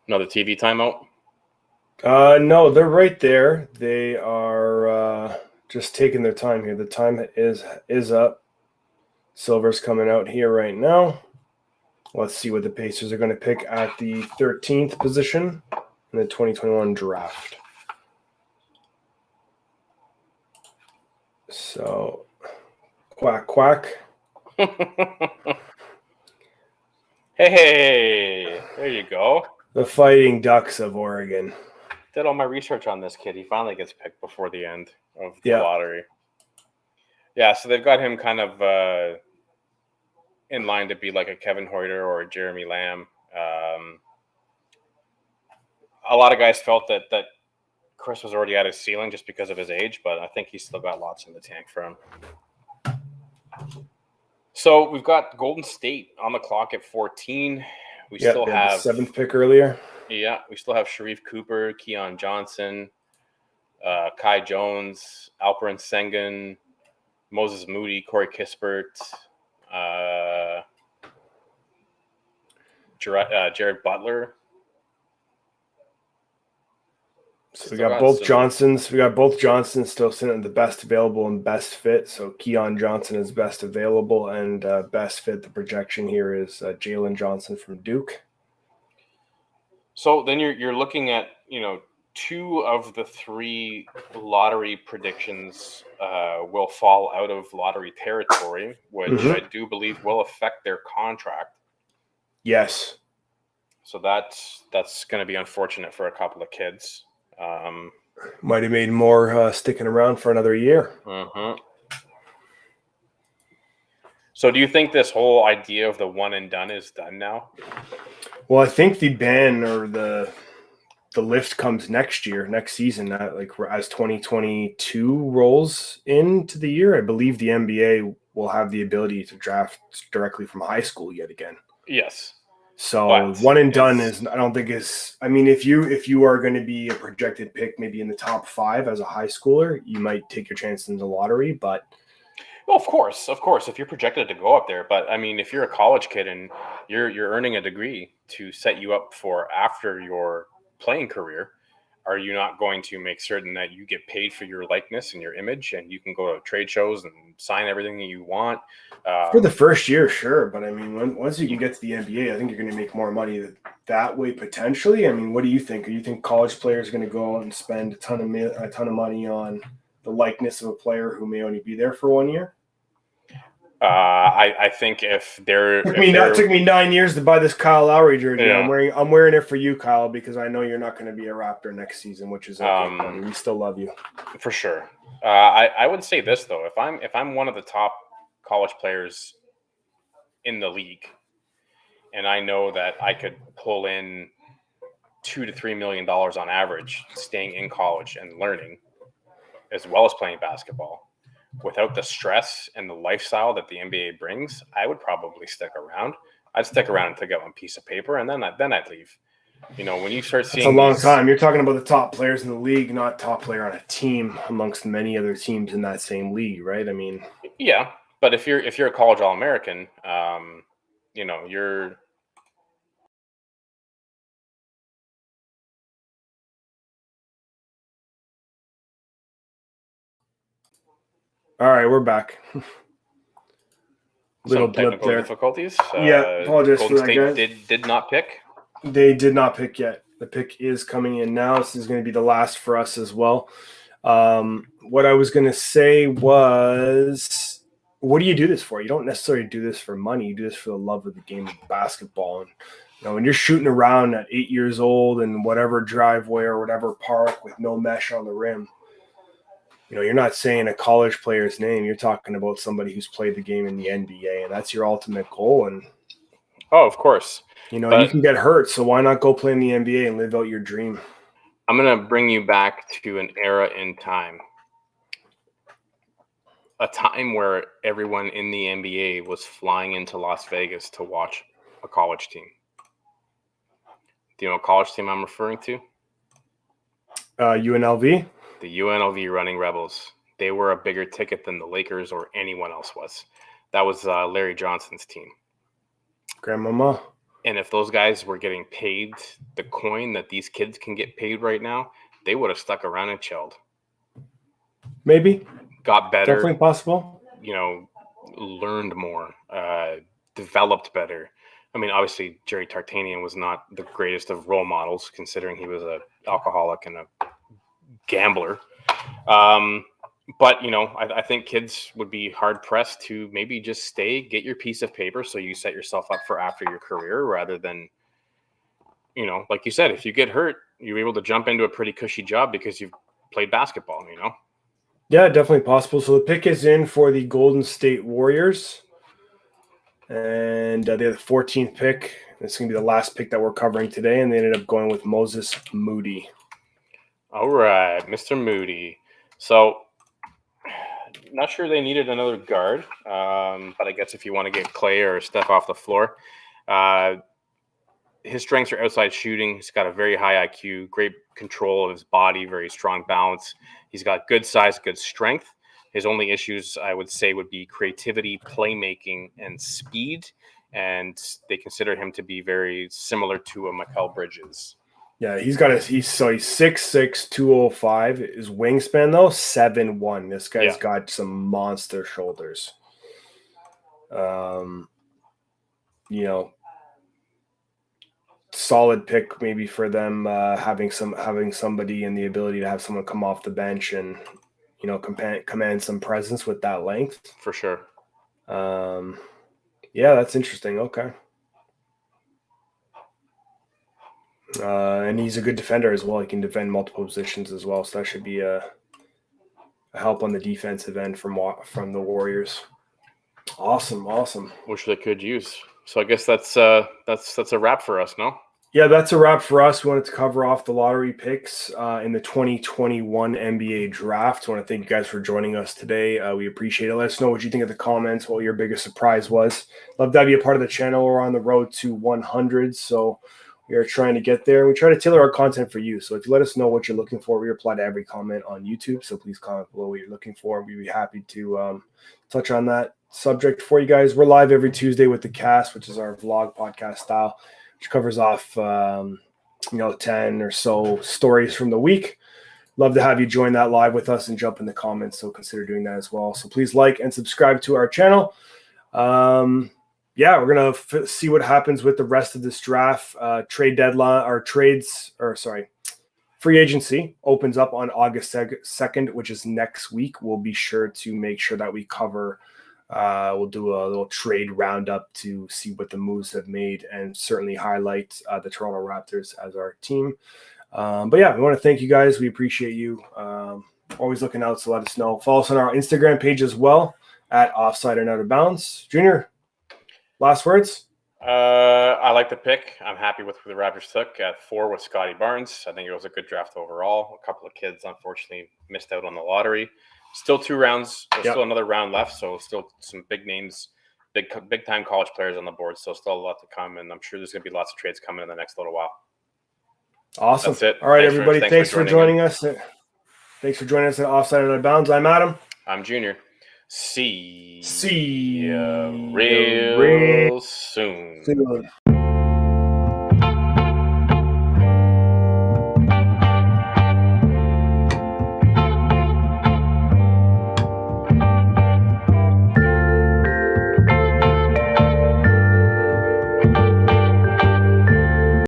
Another TV timeout? No, they're right there. They are just taking their time here. The time is up. Silver's coming out here right now. Let's see what the Pacers are going to pick at the 13th position in the 2021 draft. So, quack. Hey, there you go. The Fighting Ducks of Oregon. Did all my research on this kid. He finally gets picked before the end of the Yeah. lottery. Yeah, so they've got him kind of in line to be like a Kevin Hoyter or a Jeremy Lamb. A lot of guys felt that Chris was already at his ceiling just because of his age, but I think he's still got lots in the tank for him. So we've got Golden State on the clock at 14. We still have the 7th pick earlier. Yeah, we still have Sharif Cooper, Keon Johnson, Kai Jones, Alperen Sengun, Moses Moody, Corey Kispert, Jared Butler. So we got both Johnsons. We got both Johnsons still sitting at the best available and best fit. So Keon Johnson is best available and best fit. The projection here is Jalen Johnson from Duke. So then you're looking at 2 of the 3 lottery predictions will fall out of lottery territory, which I do believe will affect their contract. Yes. So that's going to be unfortunate for a couple of kids. Might have made more sticking around for another year. So do you think this whole idea of the one and done is done now? Well, I think the ban or the lift comes next season, as 2022 rolls into the year. I believe the NBA will have the ability to draft directly from high school yet again. Yes. So one and done is, I don't think is, I mean, if you are going to be a projected pick, maybe in the top 5 as a high schooler, you might take your chances in the lottery, but. Well, of course, if you're projected to go up there, but I mean, if you're a college kid and you're earning a degree to set you up for after your playing career, are you not going to make certain that you get paid for your likeness and your image, and you can go to trade shows and sign everything that you want? For the first year, sure, but I mean, once you can get to the NBA, I think you're going to make more money that way potentially. I mean, what do you think? Do you think college players are going to go out and spend a ton of money on the likeness of a player who may only be there for 1 year? I think if they're it took me 9 years to buy this Kyle Lowry jersey. Yeah. I'm wearing it for you, Kyle, because I know you're not going to be a Raptor next season, which is okay, buddy. We still love you for sure. I would say this though: if I'm one of the top college players in the league, and I know that I could pull in $2 to $3 million on average, staying in college and learning, as well as playing basketball, without the stress and the lifestyle that the NBA brings, I would probably stick around. I'd stick around until I get one piece of paper, and then I'd leave. When you start seeing, it's a long time. You're talking about the top players in the league, not top player on a team amongst many other teams in that same league, right? I mean, yeah, but if you're a college All-American, you're. All right, we're back. Little technical difficulties. Apologize Golden for that, guys. State did not pick. They did not pick yet. The pick is coming in now. This is going to be the last for us as well. What I was going to say was, what do you do this for? You don't necessarily do this for money. You do this for the love of the game of basketball. And when you're shooting around at 8 years old in whatever driveway or whatever park with no mesh on the rim, you're not saying a college player's name. You're talking about somebody who's played the game in the NBA, and that's your ultimate goal. And of course, you can get hurt, so why not go play in the NBA and live out your dream? I'm going to bring you back to an era in time, a time where everyone in the NBA was flying into Las Vegas to watch a college team. Do you know what college team I'm referring to? UNLV. The UNLV Running Rebels. They were a bigger ticket than the Lakers or anyone else was. That was Larry Johnson's team. Grandmama. And if those guys were getting paid the coin that these kids can get paid right now, they would have stuck around and chilled. Maybe. Got better. Definitely possible. Learned more, developed better. I mean, obviously, Jerry Tartanian was not the greatest of role models, considering he was an alcoholic and a gambler. But, I think kids would be hard-pressed to maybe just stay, get your piece of paper so you set yourself up for after your career rather than, like you said, if you get hurt, you were able to jump into a pretty cushy job because you've played basketball, Yeah, definitely possible. So the pick is in for the Golden State Warriors. And they had the 14th pick. It's going to be the last pick that we're covering today. And they ended up going with Moses Moody. All right, Mr. Moody. So, not sure they needed another guard, but I guess if you want to get Clay or Steph off the floor, his strengths are outside shooting. He's got a very high IQ, great control of his body, very strong balance. He's got good size, good strength. His only issues, I would say, would be creativity, playmaking, and speed. And they consider him to be very similar to a Mikal Bridges. Yeah, he's 6'6", 205. His wingspan though 7'1". This guy's got some monster shoulders. Solid pick maybe for them, having somebody and the ability to have someone come off the bench and command some presence with that length. For sure. Yeah, that's interesting. Okay. And he's a good defender as well. He can defend multiple positions as well. So that should be a help on the defensive end from the Warriors. Awesome. Which they could use. So I guess that's a wrap for us, no? Yeah, that's a wrap for us. We wanted to cover off the lottery picks in the 2021 NBA draft. I want to thank you guys for joining us today. We appreciate it. Let us know what you think of the comments, what your biggest surprise was. Love to have you a part of the channel. We're on the road to 100, so we are trying to get there. We try to tailor our content for you. So if you let us know what you're looking for, we reply to every comment on YouTube. So please comment below what you're looking for. We'd be happy to touch on that subject for you guys. We're live every Tuesday with the cast, which is our vlog podcast style, which covers off 10 or so stories from the week. Love to have you join that live with us and jump in the comments, so consider doing that as well. So please like and subscribe to our channel. We're gonna see what happens with the rest of this draft. Free agency opens up on August 2nd, which is next week. We'll be sure to make sure that we cover. We'll do a little trade roundup to see what the moves have made and certainly highlight the Toronto Raptors as our team. We want to thank you guys. We appreciate you. Always looking out, so let us know. Follow us on our Instagram page as well at Offside and Out of Bounds. Junior, last words? I like the pick. I'm happy with who the Raptors took at 4 with Scotty Barnes. I think it was a good draft overall. A couple of kids, unfortunately, missed out on the lottery. Still 2 rounds. There's still another round left, so still some big names, big time college players on the board. So still a lot to come, and I'm sure there's going to be lots of trades coming in the next little while. Awesome. That's it. All right, everybody. Thanks for joining us. Thanks for joining us at Offside and Out of Bounds. I'm Adam. I'm Junior. See you real soon.